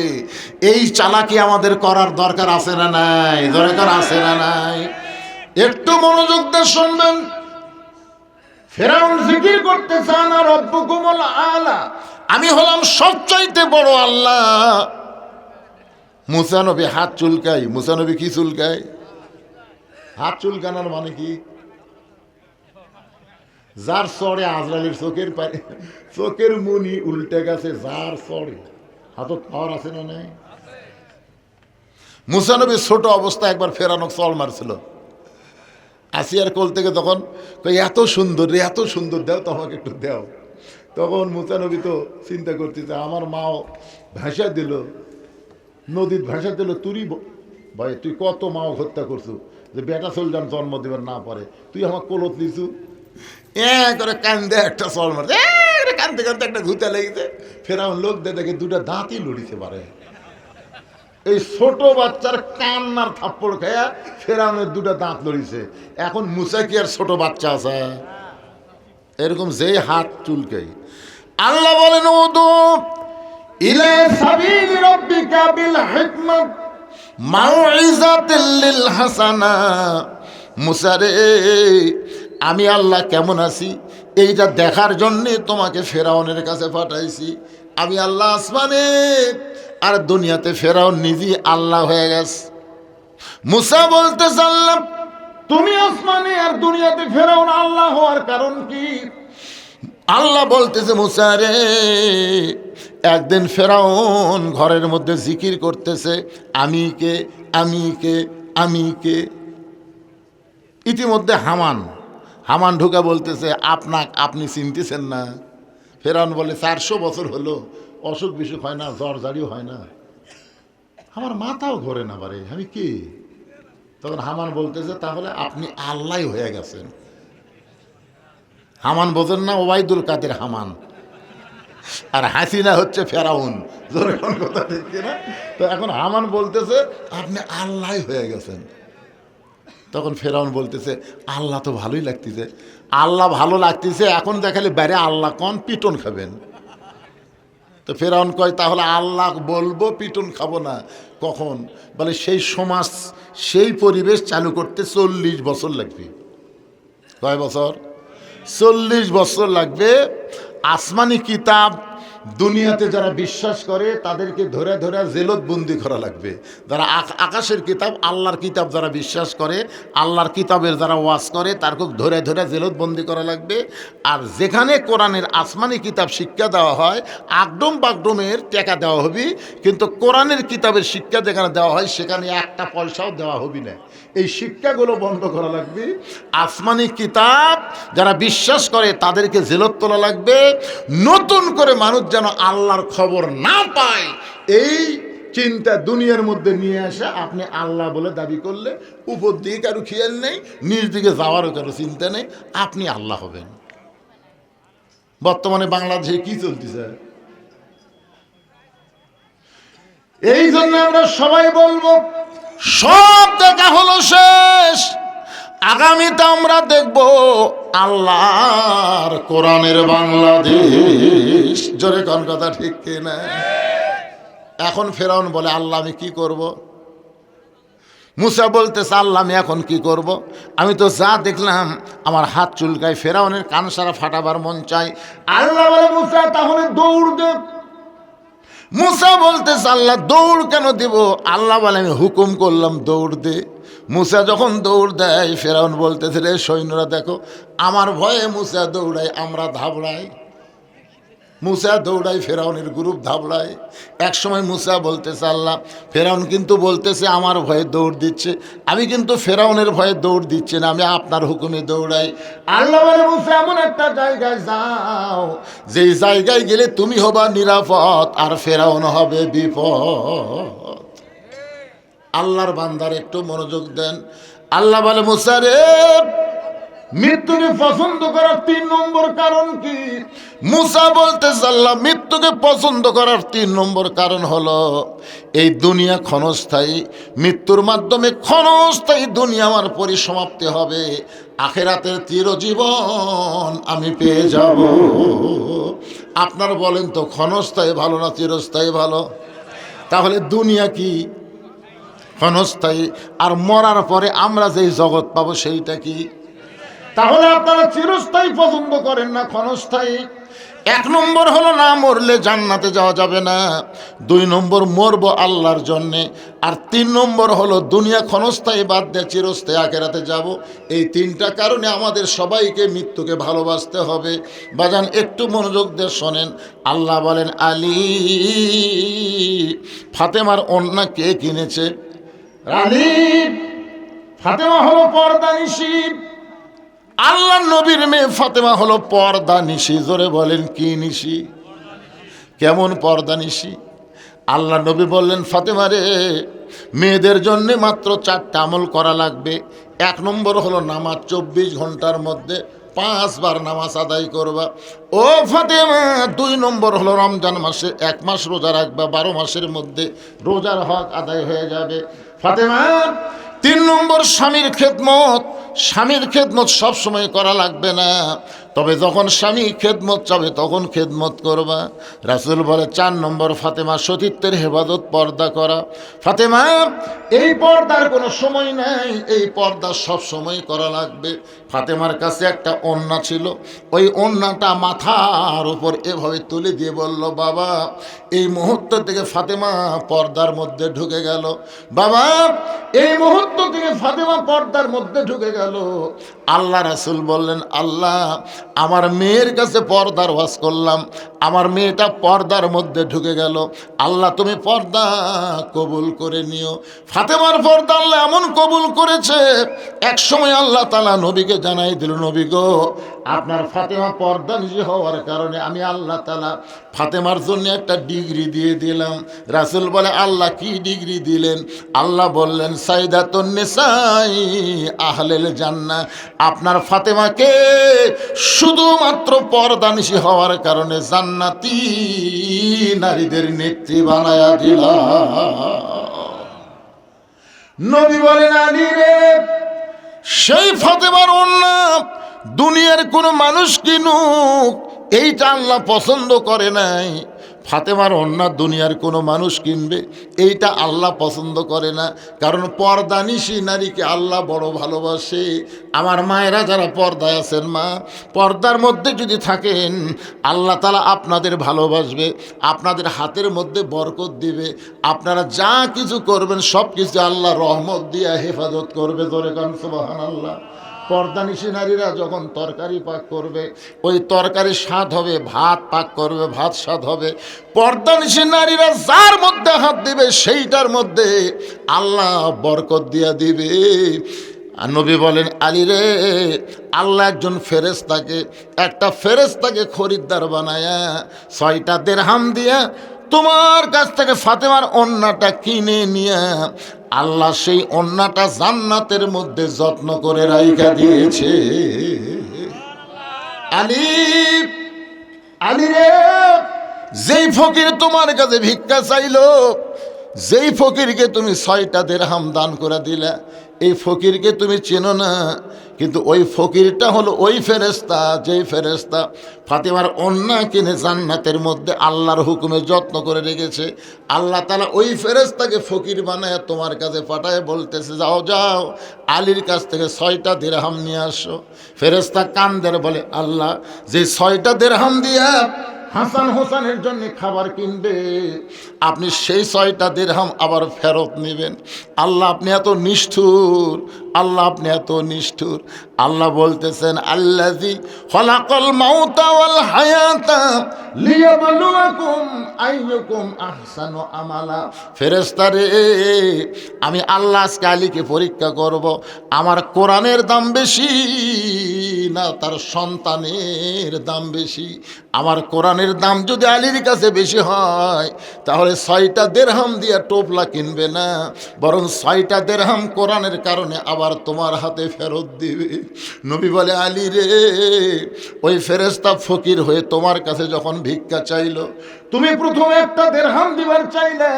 এই চালাকি আমাদের করার দরকার আছে না নাই? দরকার আছে না নাই? একটু মনোযোগ দিয়ে শুনবেন। ফেরাউন জিকির করতে চান আর রব্বুকুমুল আলা, আমি হলাম সবচাইতে বড় আল্লাহ। মুসা নবী হাত চুলকাই। মুসা নবী কি চুলকায়? হাত চুলকানোর মানে কি? যার চড়ে আজরাইলের চোখের মুনি উল্টে গেছে, যার চড়ে হাতত পাওয়ার আছে না নাই? মুসা নবী ছোট অবস্থা একবার ফেরানো চল মারছিল। আসিয়ার কোল থেকে তখন এত সুন্দর রে, এত সুন্দর, দেও তো আমাকে একটু দেও। তখন মুসা নবী তো চিন্তা করতেছে, আমার মাও ভাষা দিল, নদীর ভাষা দিল, তুই ভাই তুই কত মাও হত্যা করছু যে বেটা চলজান জন্ম দেবার না পারে, তুই আমার কোলত নিছু। করে কান্দে একটা চল মারছে, কান্দতে কান্দতে একটা ঘুতা লেগেছে। ফেরাউন লোক দেখে দুটা দাঁতই লড়িতে পারে। এই ছোট বাচ্চার কান্নার থাপ্পড় খায়া ফেরাউনের দুটা দাঁত লড়িছে। এখন মুসা কি আর ছোট বাচ্চা আছে? এরকম যে হাত চুলকাই। আল্লাহ বলেন উদু ইলা সাবিল রাব্বিকা বিল হিকমাত মাউইজাতিল লিল হাসানা। মুসা রে, আমি আল্লাহ কেমন আছি এইটা দেখার জন্যে তোমাকে ফেরাউনের কাছে পাঠাইছি। আমি আল্লাহ আসমানে আর দুনিয়াতে, ফেরাউন নিজেই আল্লাহ হয়ে গেছে। মুসা বলতে চাল্লাম, তুমি আসমানে আর দুনিয়াতে ফেরাউন আল্লাহ হওয়ার কারণ কি? আল্লাহ বলতেছে, মুসা রে, একদিন ফেরাউন ঘরের মধ্যে জিকির করতেছে, আমি কে, আমি কে, আমি কে। ইতিমধ্যে হামান ঢুকা বলতেছে, আপনি চিনতেছেন না? ফেরাউন বলে, 400 বছর হলো অসুখ বিসুখ হয় না, জ্বর জারিও হয় না, আমার মাথাও ঘোরে না বারে, আমি কি? তখন হামান বলতেছে, তাহলে আপনি আল্লাহ হয়ে গেছেন। হামান বোঝেন না? ওবায়দুল কাদের হামান, আর হাসিনা হচ্ছে ফেরাউন। জোরে কোন কথা ঠিক না? তো এখন হামান বলতেছে, আপনি আল্লাহ হয়ে গেছেন। তখন ফেরাউন বলতেছে আল্লাহ তো ভালোই লাগতেছে। আল্লাহ ভালো লাগতেছে, এখন দেখালে বাইরে আল্লাহ কোন পিটন খাবেন। তো ফেরাউন কয় তাহলে আল্লাহ বলবো, পিটন খাবো না। কখন? বলে সেই সমাজ, সেই পরিবেশ চালু করতে 40 বছর লাগবে। কয় বছর? 40 বছর লাগবে। আসমানি কিতাব দুনিয়াতে যারা বিশ্বাস করে তাদেরকে ধরে ধরে জেলতবন্দি করা লাগবে। যারা আকাশের কিতাব, আল্লাহর কিতাব যারা বিশ্বাস করে, আল্লাহর কিতাবের যারা ওয়াজ করে, তারকে ধরে ধরে জেলতবন্দি করা লাগবে। আর যেখানে কোরআনের আসমানি কিতাব শিক্ষা দেওয়া হয়, আগডম বাগডমের টাকা দেওয়া হবে, কিন্তু কোরআনের কিতাবের শিক্ষা যেখানে দেওয়া হয় সেখানে একটা পয়সাও দেওয়া হবে না। এই শিক্ষাগুলো বন্ধ করা লাগবে। আসমানি কিতাব যারা বিশ্বাস করে তাদেরকে জেলত তোলা লাগবে। নতুন করে মানুষ যেন আল্লাহর খবর না পায়, এই চিন্তা দুনিয়ার মধ্যে নিয়ে আসে। আপনি আল্লাহ বলে দাবি করলে উপর দিকে কারো খেয়াল নেই, নিজ দিকে যাওয়ারও কারো চিন্তা নেই, আপনি আল্লাহ হবেন। বর্তমানে বাংলাদেশে কি চলতেছে? এই জন্য আমরা সবাই বলবো সব দেখা হলো শেষ। আগামীতে আমরা দেখব আল্লাহর কোরআনের বাংলাদেশ। জোরে কোন কথা ঠিক কিনা? এখন ফেরাউন বলে আল্লাহ আমি কি করব? মুসা বলতেছে আল্লাহ আমি এখন কি করব? আমি তো যা দেখলাম আমার হাত চুলকায়। ফেরাউনের কান সারা ফাটাবার মন চাই। আল্লাহ বলে মুসা তাহলে দৌড় দে। মুসা বলতেছে আল্লাহ দৌড় কেন দিব? আল্লাহ বলে আমি হুকুম করলাম দৌড় দে। মুসা যখন দৌড় দেয়, ফেরাউন বলতেছে রে সৈন্যরা দেখো, আমার ভয়ে মুসা দৌড়ায়, আমরা ধাবড়াই। মুসা দৌড়াই, ফেরাউনের গ্রুপ ধাবড়ায়। এক সময় মুসা বলতেছে আল্লাহ, ফেরাউন কিন্তু বলতেছে আমার ভয়ে দৌড় দিচ্ছে, আমি কিন্তু ফেরাউনের ভয়ে দৌড় দিচ্ছি না, আমি আপনার হুকুমে দৌড়াই। আল্লাহ বলে মুসা এমন একটা জায়গায় যাও, যেই জায়গায় গেলে তুমি হবা নিরাপদ আর ফেরাউন হবে বিপদ। আল্লাহর বান্দার একটু মনোযোগ দেন। আল্লাহ বলে মুসা রে, মৃত্যুকে পছন্দ করার 3 নম্বর কারণ কি? মুসা বলতেছে আল্লাহ মৃত্যুকে পছন্দ করার 3 নম্বর কারণ হলো এই দুনিয়া ক্ষণস্থায়ী, মৃত্যুর মাধ্যমে ক্ষণস্থায়ী দুনিয়া আমার পরিসমাপ্তি হবে, আখিরাতের চিরজীবন আমি পেয়ে যাব। আপনার বলেন তো ক্ষণস্থায়ী ভালো না চিরস্থায়ী ভালো? তাহলে দুনিয়া কি? ক্ষণস্থায়ী। আর মরার পরে আমরা যেই জগৎ পাবো সেইটা কি? তাহলে আপনারা চিরস্থায়ী পছন্দ করেন না ক্ষণস্থায়ী? 1 নম্বর হলো না মরলে জান্নাতে যাওয়া যাবে না। 2 নম্বর মরবো আল্লাহর জন্যে। আর 3 নম্বর হলো দুনিয়া ক্ষণস্থায়ী বাদ দিয়ে চিরস্থায়ী আখিরাতে যাব। এই 3টা কারণে আমাদের সবাইকে মৃত্যুকে ভালোবাসতে হবে। বাজান একটু মনোযোগ দিয়ে শোনেন। আল্লাহ বলেন আলী, ফাতেমার ওড়না কে কিনেছে? আলী। ফাতেমা হলো পর্দানিশী। আল্লাহ নবীর মেয়ে ফাতেমা হলো পর্দানিশী। জোরে বলেন কি নিশি? কেমন পর্দানিশী? আল্লাহ নবী বললেন ফাতেমা রে, মেয়েদের জন্য মাত্র 4টা আমল করা লাগবে। 1 নম্বর হলো নামাজ 24 ঘন্টার মধ্যে 5 বার নামাজ আদায় করবা ও ফাতেমা। 2 নম্বর হলো রমজান মাসে 1 মাস রোজা রাখবা, 12 মাসের মধ্যে রোজার হক আদায় হয়ে যাবে ফাতেমা। 3 নম্বর স্বামীর খেদমত। স্বামীর খেদমত সব সময় করা লাগবে না, তবে যখন স্বামী খেদমত চাবে তখন খেদমত করবা। রাসূল বলে 4 নম্বর ফাতেমা সতীত্বের হেফাজত, পর্দা করা। ফাতেমা এই পর্দার কোনো সময় নাই, এই পর্দা সব সময় করা লাগবে। ফাতেমার কাছে একটা ওড়না ছিল, ওই ওড়নাটা মাথার উপর এভাবে তুলে দিয়ে বলল বাবা, এই মুহূর্ত থেকে ফাতেমা পর্দার মধ্যে ঢুকে গেল। বাবা এই মুহূর্ত থেকে ফাতেমা পর্দার মধ্যে ঢুকে গেল। আল্লাহ রাসূল বললেন আল্লাহ আমার মেয়ের কাছে পর্দার ওয়াজ করলাম, আমার মেয়েটা পর্দার মধ্যে ঢুকে গেল, আল্লাহ তুমি পর্দা কবুল করে নিও। ফাতেমার পর্দা আল্লাহ এমন কবুল করেছে, এক সময় আল্লাহ তাআলা নবীকে জানাই দিল, নবী গো আপনার ফাতেমা পর্দা নিশী হওয়ার কারণে আমি আল্লাহ তাআলা ফাতেমার জন্য একটা ডিগ্রি দিয়ে দিলাম। রাসূল বলে আল্লাহ কি ডিগ্রি দিলেন? আল্লাহ বললেন সাইদাতুন নিসাই আহলেল জান্নাহ, আপনার ফাতেমাকে শুধুমাত্র পর্দানিশী হওয়ার কারণে জান্নাতি নারীদের নেত্রী বানায়া দিলাম। নবী বলেন আলী রে, সেই ফাতেমার ওড়না দুনিয়ার কোনো মানুষ কিনুক, এইটা আল্লাহ পছন্দ করে নাই। ফাতেমার ওড়না দুনিয়ার কোনো মানুষ কিনবে, এইটা আল্লাহ পছন্দ করে না। কারণ পর্দানিশী নারীকে আল্লাহ বড় ভালোবাসে। আমার মায়েরা যারা পর্দায় আছেন, মা পর্দার মধ্যে যদি থাকেন, আল্লাহ তাআলা আপনাদের ভালোবাসবে, আপনাদের হাতের মধ্যে বরকত দিবে। আপনারা যা কিছু করবেন সব কিছু আল্লাহ রহমত দিয়ে হেফাজত করবে। জোরে কান সুবহানাল্লাহ। পর্দানিশী নারীরা যখন তরকারি পাক করবে, ওই তরকারি স্বাদ হবে, ভাত পাক করবে, ভাত স্বাদ হবে। পর্দানিশী নারীরা যার মধ্যে হাত দিবে সেইটার মধ্যে আল্লাহ বরকত দিয়া দিবে। আর নবী বলেন, আলী রে, আল্লাহ একজন ফেরেশতাকে, একটা ফেরেশতাকে খরিদ্দার বানায়া 6টা দিরহাম দিয়া তোমার কাছ থেকে ফাতেমার ওড়নাটা কিনে নিয়ে আল্লাহ সেই ওড়নাটা জান্নাতের মধ্যে যত্ন করে রাইখা দিয়েছে। আলী, আলী রে, যেই ফকির তোমার কাছে ভিক্ষা চাইলো, যেই ফকিরকে তুমি 6টা দিরহাম দান করে দিলা, এই ফকিরকে তুমি চেনো না, কিন্তু ওই ফকিরটা হলো ওই ফেরেশতা, যেই ফেরেশতা ফাতেমার ওড়না কিনে জান্নাতের মধ্যে আল্লাহর হুকুমে যত্ন করে রেখেছে। আল্লাহ তাআলা ওই ফেরেশতাকে ফকির বানায় তোমার কাছে পাঠায়, বলতেছে যাও যাও আলীর কাছ থেকে 6টা দিরহাম নিয়ে আসো। ফেরেশতা কান্দের, বলে আল্লাহ, যে 6টা দিরহাম দিয়া হাসান হোসেনের জন্য খাবার কিনবে, আপনি সেই 6টা দিরহাম আবার ফেরত নেবেন। আল্লাহ আপনি এত নিষ্ঠুর, আল্লাহ আপনি এত নিষ্ঠুর। আল্লাহ বলতেছেন, আল্লাযী খলাকাল মাউতা ওয়াল হায়াতা লিয়াবলুয়াকুম আইয়ুকুম আহসানু আমালা। ফেরেশতারে, আমি আল্লাহ আজকে আলীকে পরীক্ষা করব, আমার কোরআনের দাম বেশি না তার সন্তানের দাম বেশি? আমার কোরআনের দাম যদি আলীর কাছে বেশি হয়, তাহলে 6টা দিরহাম দিয়ে টোপলা কিনবে না, বরং 6টা দিরহাম কোরআনের কারণে আবার তোমার হাতে ফেরত দিবে। নবী বলে, আলী রে, ওই ফেরেশতা ফকির হয়ে তোমার কাছে যখন ভিক্ষা চাইলো, তুমি প্রথমে একটা দিরহাম দিবার চাইলে,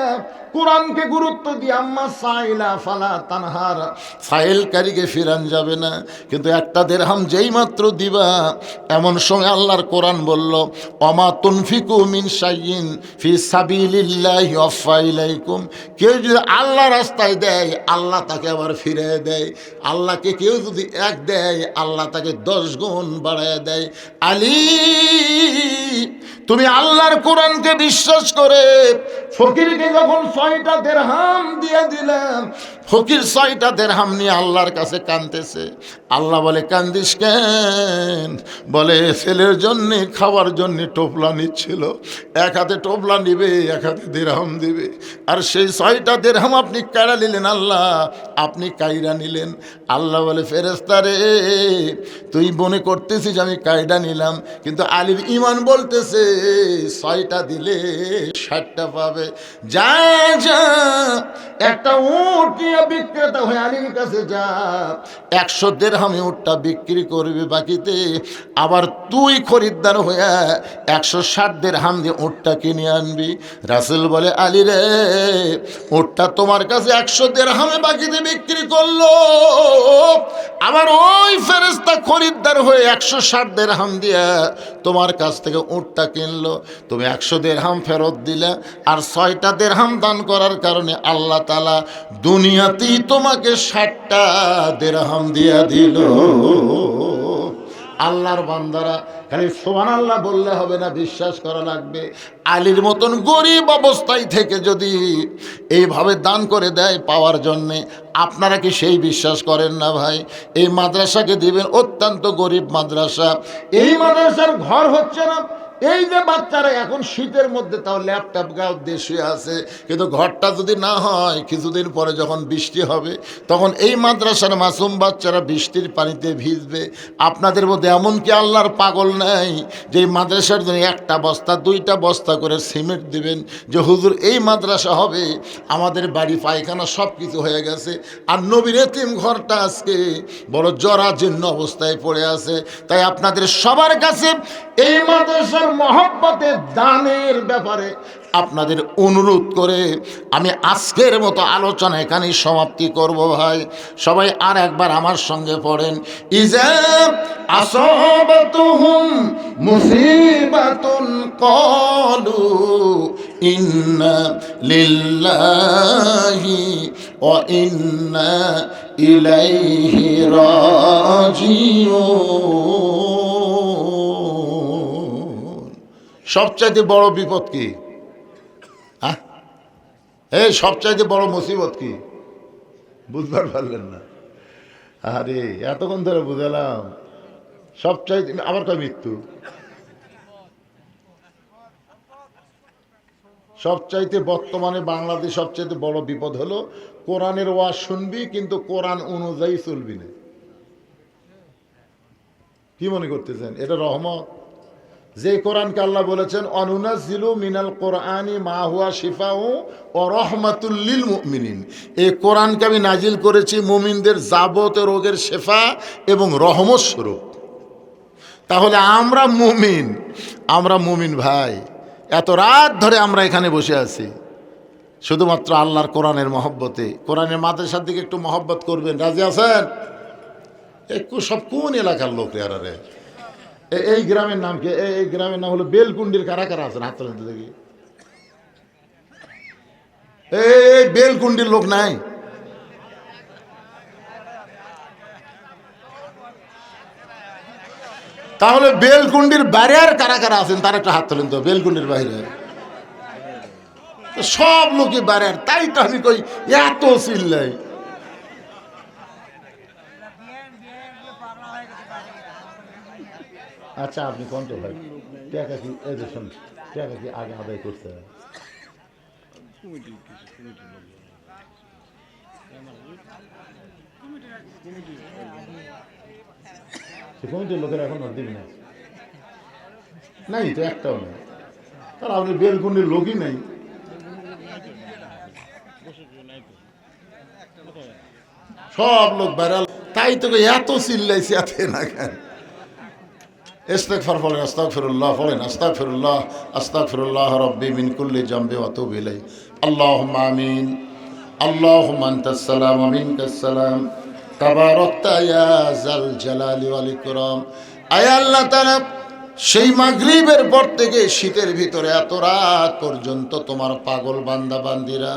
কোরআনকে গুরুত্ব দিয়ে আম্মা সাইলা ফালা তানহার, সাইলকারীকে ফিরান যাবে না। কিন্তু একটা দিরহাম যেই মাত্র দিবা, এমন সময় আল্লাহর কোরআন বলল, ওমা তুনফিকু মিন শাইইন ফি সাবিলিল্লাহি ওয়াফা ইলাইকুম। কেউ যদি আল্লাহ রাস্তায় দেয়, আল্লাহ তাকে আবার ফিরিয়ে দেয়। আল্লাহকে কেউ যদি 1 দেয়, আল্লাহ তাকে 10 গুণ বাড়ায় দেয়। আলী, তুমি আল্লাহর কোরআনকে বিশ্বাস করে ফকিরকে যখন 6টা দিরহাম দিয়ে দিলাম, ফকির 6টা দিরহাম নিয়ে আল্লাহর কাছে কাঁদতেছে। আল্লাহ বলে, কান্দিস কেন? বলে, ছেলের জন্যে খাবার জন্যে টোপলা নিচ্ছিল, এক হাতে টোপলা নিবে, এক হাতে দিরহাম দিবে, আর সেই 6টা দিরহাম আপনি কাইরা নিলেন। আল্লাহ, আপনি কাইরা নিলেন। আল্লাহ বলে, ফেরেশতা রে, তুই মনে করতেছিস আমি কাইরা নিলাম, কিন্তু আলীর ঈমান বলতেছে 6টা দিলে 60টা পাবে। যা যা, একটা উট নিয়ে বিক্রেতা হয়ে আলীর কাছে যা, 100 দিরহামে উটটা বিক্রি করবে বাকিতে, আবার তুই খরিদ্দার হয়ে 160 দিরহাম দিয়ে উটটা কিনে আনবি। রাসূল বলে, আলী রে, উটটা তোমার কাছে 100 দিরহামে বাকিতে বিক্রি করলো, আবার ওই ফেরেশতা খরিদ্দার হয়ে 160 দিরহাম দিয়া তোমার কাছ থেকে উটটা কিনলো। তুমি 100 দিরহাম ফেরত দিলে, আর 6টা দিরহাম দান করার কারণে আল্লাহ তাআলা দুনিয়াতেই তোমাকে 60টা দিরহাম দিয়া দিল। আল্লাহর বান্দারা, খালি সুবহানাল্লাহ বললে হবে না, বিশ্বাস করা লাগবে। আলীর মতন গরিব অবস্থায় থেকে যদি এইভাবে দান করে দেয় পাওয়ার জন্যে, আপনারা কি সেই বিশ্বাস করেন না ভাই? এই মাদ্রাসাকে দিবেন, অত্যন্ত গরিব মাদ্রাসা, এই মাদ্রাসার ঘর হচ্ছে না। এই যে বাচ্চারা এখন শীতের মধ্যে তাও ল্যাপটপ গাও দেশে আছে, কিন্তু ঘরটা যদি না হয়, কিছুদিন পরে যখন বৃষ্টি হবে, তখন এই মাদ্রাসার মাসুম বাচ্চারা বৃষ্টির পানিতে ভিজবে। আপনাদের মধ্যে এমন কি আল্লাহর পাগল নাই যে এই মাদ্রাসার জন্য 1টা বস্তা 2টা বস্তা করে সিমেন্ট দিবেন, যে হুজুর এই মাদ্রাসা হবে, আমাদের বাড়ি পায়খানা সব কিছু হয়ে গেছে, আর নবীর এতিম ঘরটা আজকে বড় জরাজীর্ণ অবস্থায় পড়ে আছে। তাই আপনাদের সবার কাছে এই মাদ্রাসার মহব্বতের দানের ব্যাপারে আপনাদের অনুরোধ করে আমি আজকের মতো আলোচনা এখানেই সমাপ্তি করব ভাই। সবাই আর একবার আমার সঙ্গে পড়েন, ইজা আসাবাতুহুম মুসিবাতুন ক্বালু ইন্না লিল্লাহি ওয়া ইন্না ইলাইহি রাজিউন। সবচাইতে বড় বিপদ কি? এই সবচাইতে বড় মুসিবত কি? বুঝবার পারলেন না? আরে এতক্ষণ ধরে বুঝালাম। সবচাইতে আবার কয় মৃত্যু। সবচাইতে বর্তমানে বাংলাদেশ সবচাইতে বড় বিপদ হলো কোরআনের ওয়াজ শুনবি কিন্তু কোরআন অনুযায়ী চলবি না। কি মনে করতেছেন এটা রহমত? যে কোরআনকে আল্লাহ বলেছেন অনুনাজ্জিলু মিনাল কোরআনি মা হুয়া শিফাউ ওয়া রাহমাতুল লিল মুমিনিন, এই কোরআনকে আমি নাজিল করেছি মুমিনদের যাবতীয় রোগের শেফা এবং রহমত স্বরূপ। তাহলে আমরা মুমিন ভাই, এত রাত ধরে আমরা এখানে বসে আছি শুধুমাত্র আল্লাহর কোরআনের মহব্বতে। কোরআনের মাদ্রাসার দিকে একটু মহব্বত করবেন, রাজি আছেন? একটু সব কোন এলাকার লোক রে? আরে এই গ্রামের নাম কি? এই গ্রামের নাম হলো বেলকুন্ডির। কারা কারা আছেন হাত তোলেন তো দেখি। এই বেলকুন্ডির লোক নাই? তাহলে বেলকুন্ডির বাইরে আর কারা কারা আছেন তার একটা হাত তোলেন তো। বেলকুন্ডির বাইরে সব লোকই বাইরে, তাই তো আমি কই এত চিল্লাই। আচ্ছা আপনি কোন তো ভাই টাকা কি টাকা কি আগে আদায় করতে হয়? কমিটির লোকের এখন দিবি না নাই তো, একটাও নেই। তাহলে আপনি বেলকুন্ডির লোকই নেই। সব লোক বেড়াল, তাই তো এত চিল্লাইছি এত না কেন? ইস্তেগফার পড়েন, আস্তাগফিরুল্লাহ পড়েন, আস্তাগফিরুল্লাহ আস্তাগফিরুল্লাহ রাব্বি মিন কুল্লি জামবি ওয়া আতুবু ইলাইহি। আল্লাহুম্মা আমিন। আল্লাহুম্মা আনতাস সালাম ওয়া মিনকাস সালাম তাবারাকতা ইয়া যাল জালালি ওয়াল ইকরাম। আয় আল্লাহ তাআলা, সেই মাগরিবের পর থেকে শীতের ভিতরে এত রাত পর্যন্ত তোমার পাগল বান্দা বান্দিরা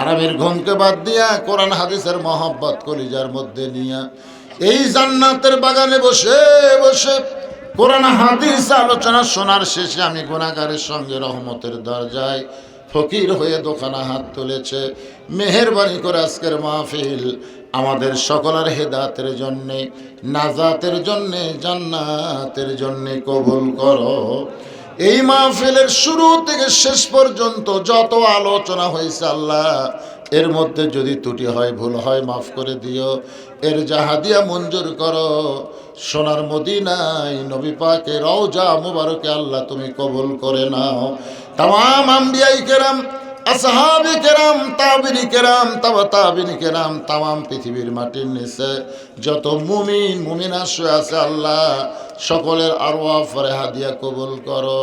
আরামের ঘুমকে বাদ দিয়া কোরআন হাদিসের মহব্বত কলিজার মধ্যে নিয়া এই জান্নাতের বাগানে বসে বসে কোরআন হাদিস আলোচনা শোনার শেষে আমি গুনাহগারের সঙ্গে রহমতের দরজায় ফকির হয়ে দোকানা হাত তুলেছে। মেহেরবানি করে আজকের মাহফিল আমাদের সকলের হেদায়েতের জন্যে, নাজাতের জন্যে, জান্নাতের জন্যে কবুল করো। এই মাহফিলের শুরু থেকে শেষ পর্যন্ত যত আলোচনা হয়েছে আল্লাহ, এর মধ্যে যদি ত্রুটি হয়, ভুল হয়, মাফ করে দিও। এর জাহাদিয়া মঞ্জুর করো। সোনার মদিনায় নবী পাকে রওজা মুবারকে আল্লাহ তুমি কবুল করে নাও। তামাম আম্বিয়াই কেরাম, আসহাবি কেরাম, তাবিনী কেরাম, তাবিনী কেরাম, তামাম পৃথিবীর মাটির নিচে যত মুমিন মুমিনা শুয়ে আছে আল্লাহ, সকলের আরওয়াহ ফরেহা দিয়া কবুল করো।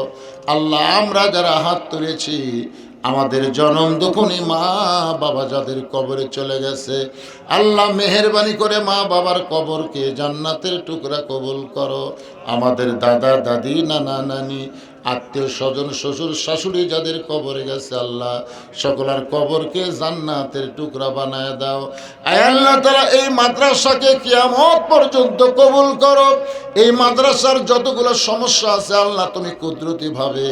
আল্লাহ আমরা যারা হাত তুলেছি, আমাদের জনম দুঃখনী মা বাবা যাদের কবরে চলে গেছে, আল্লাহ মেহেরবানি করে মা বাবার কবরকে জান্নাতের টুকরা কবুল করো। আমাদের দাদা দাদি, নানা নানি, আত্মীয় স্বজন, শ্বশুর শাশুড়ি যাদের কবরে গেছে আল্লাহ, সকলের কবরকে জান্নাতের টুকরা বানায় দাও। আয় আল্লাহ তাআলা, এই মাদ্রাসাকে কিয়ামত পর্যন্ত কবুল করো। এই মাদ্রাসার যতগুলো সমস্যা আছে আল্লাহ তুমি কুদরতি ভাবে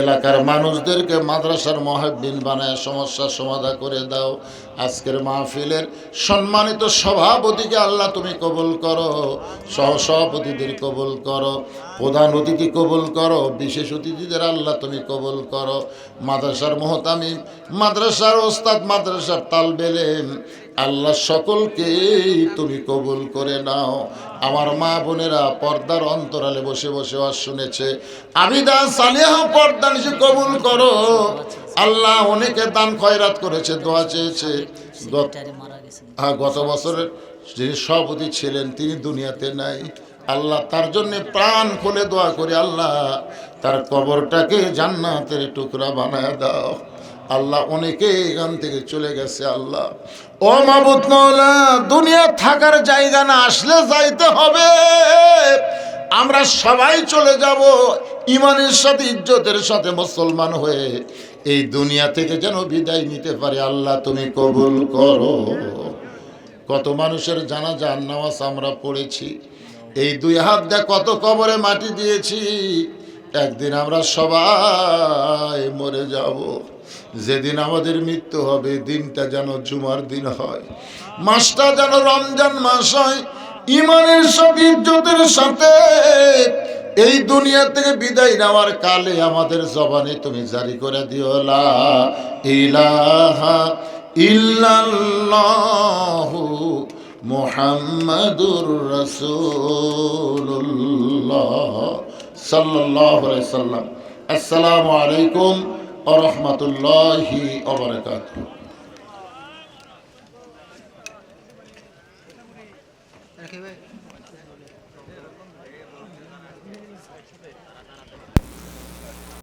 এলাকার মানুষদেরকে মাদ্রাসার মুহাব্বিন বানায় সমস্যার সমাধান করে দাও। আজকের মাহফিলের সম্মানিত সভাপতিকে আল্লাহ তুমি কবুল করো, সহসভাপতিদের কবুল করো, প্রধান অতিথি কবুল করো, বিশেষ অতিথিদের আল্লাহ তুমি কবুল করো। মাদ্রাসার মুহতামিম, মাদ্রাসার ওস্তাদ, মাদ্রাসার তালবেলেম আল্লাহ সকলকেই তুমি কবুল করে নাও। আমার মা বোনেরা পর্দার অন্তরালে বসে বসে ওয়াজ শুনেছে, আবিদা সালিহা পর্দা নিশে কবুল করো আল্লাহ। অনেকে দান খয়রাত করেছে, দোয়া চেয়েছে। গত বছরের যিনি সভাপতি ছিলেন তিনি দুনিয়াতে নাই, আল্লাহ তার জন্য প্রাণ খুলে দোয়া করি, আল্লাহ তার কবরটাকে জান্নাতের টুকরা বানায় দাও। আল্লাহ অনেকে এখান থেকে চলে গেছে, আল্লাহ ও মাবুদ মওলা, দুনিয়া থাকার জায়গা না, আসলে যাইতে হবে। আমরা সবাই চলে যাব ইমানের সাথে, ইজ্জতের সাথে মুসলমান হয়ে এই দুনিয়া থেকে যেন বিদায় নিতে পারে। আল্লাহ তুমি কবুল করো। কত মানুষের জানাজার নামাজ আমরা পড়েছি, এই দুই হাত দিয়ে কত কবরে মাটি দিয়েছি। একদিন আমরা সবাই মরে যাব। যেদিন আমাদের মৃত্যু হবে, দিনটা যেন জুমার দিন হয়, মাসটা যেন রমজান মাস হয়। ইমানের সাথে, ইজ্জতের সাথে এই দুনিয়া থেকে বিদায় নেওয়ার কালে আমাদের জবানে তুমি জারি করে দিও লা ইলাহা ইল্লাল্লাহু মুহাম্মাদুর রাসূলুল্লাহ সাল্লাল্লাহু আলাইহি সাল্লাম। আসসালামু আলাইকুম ওয়া রাহমাতুল্লাহি ওয়া বারাকাতুহু।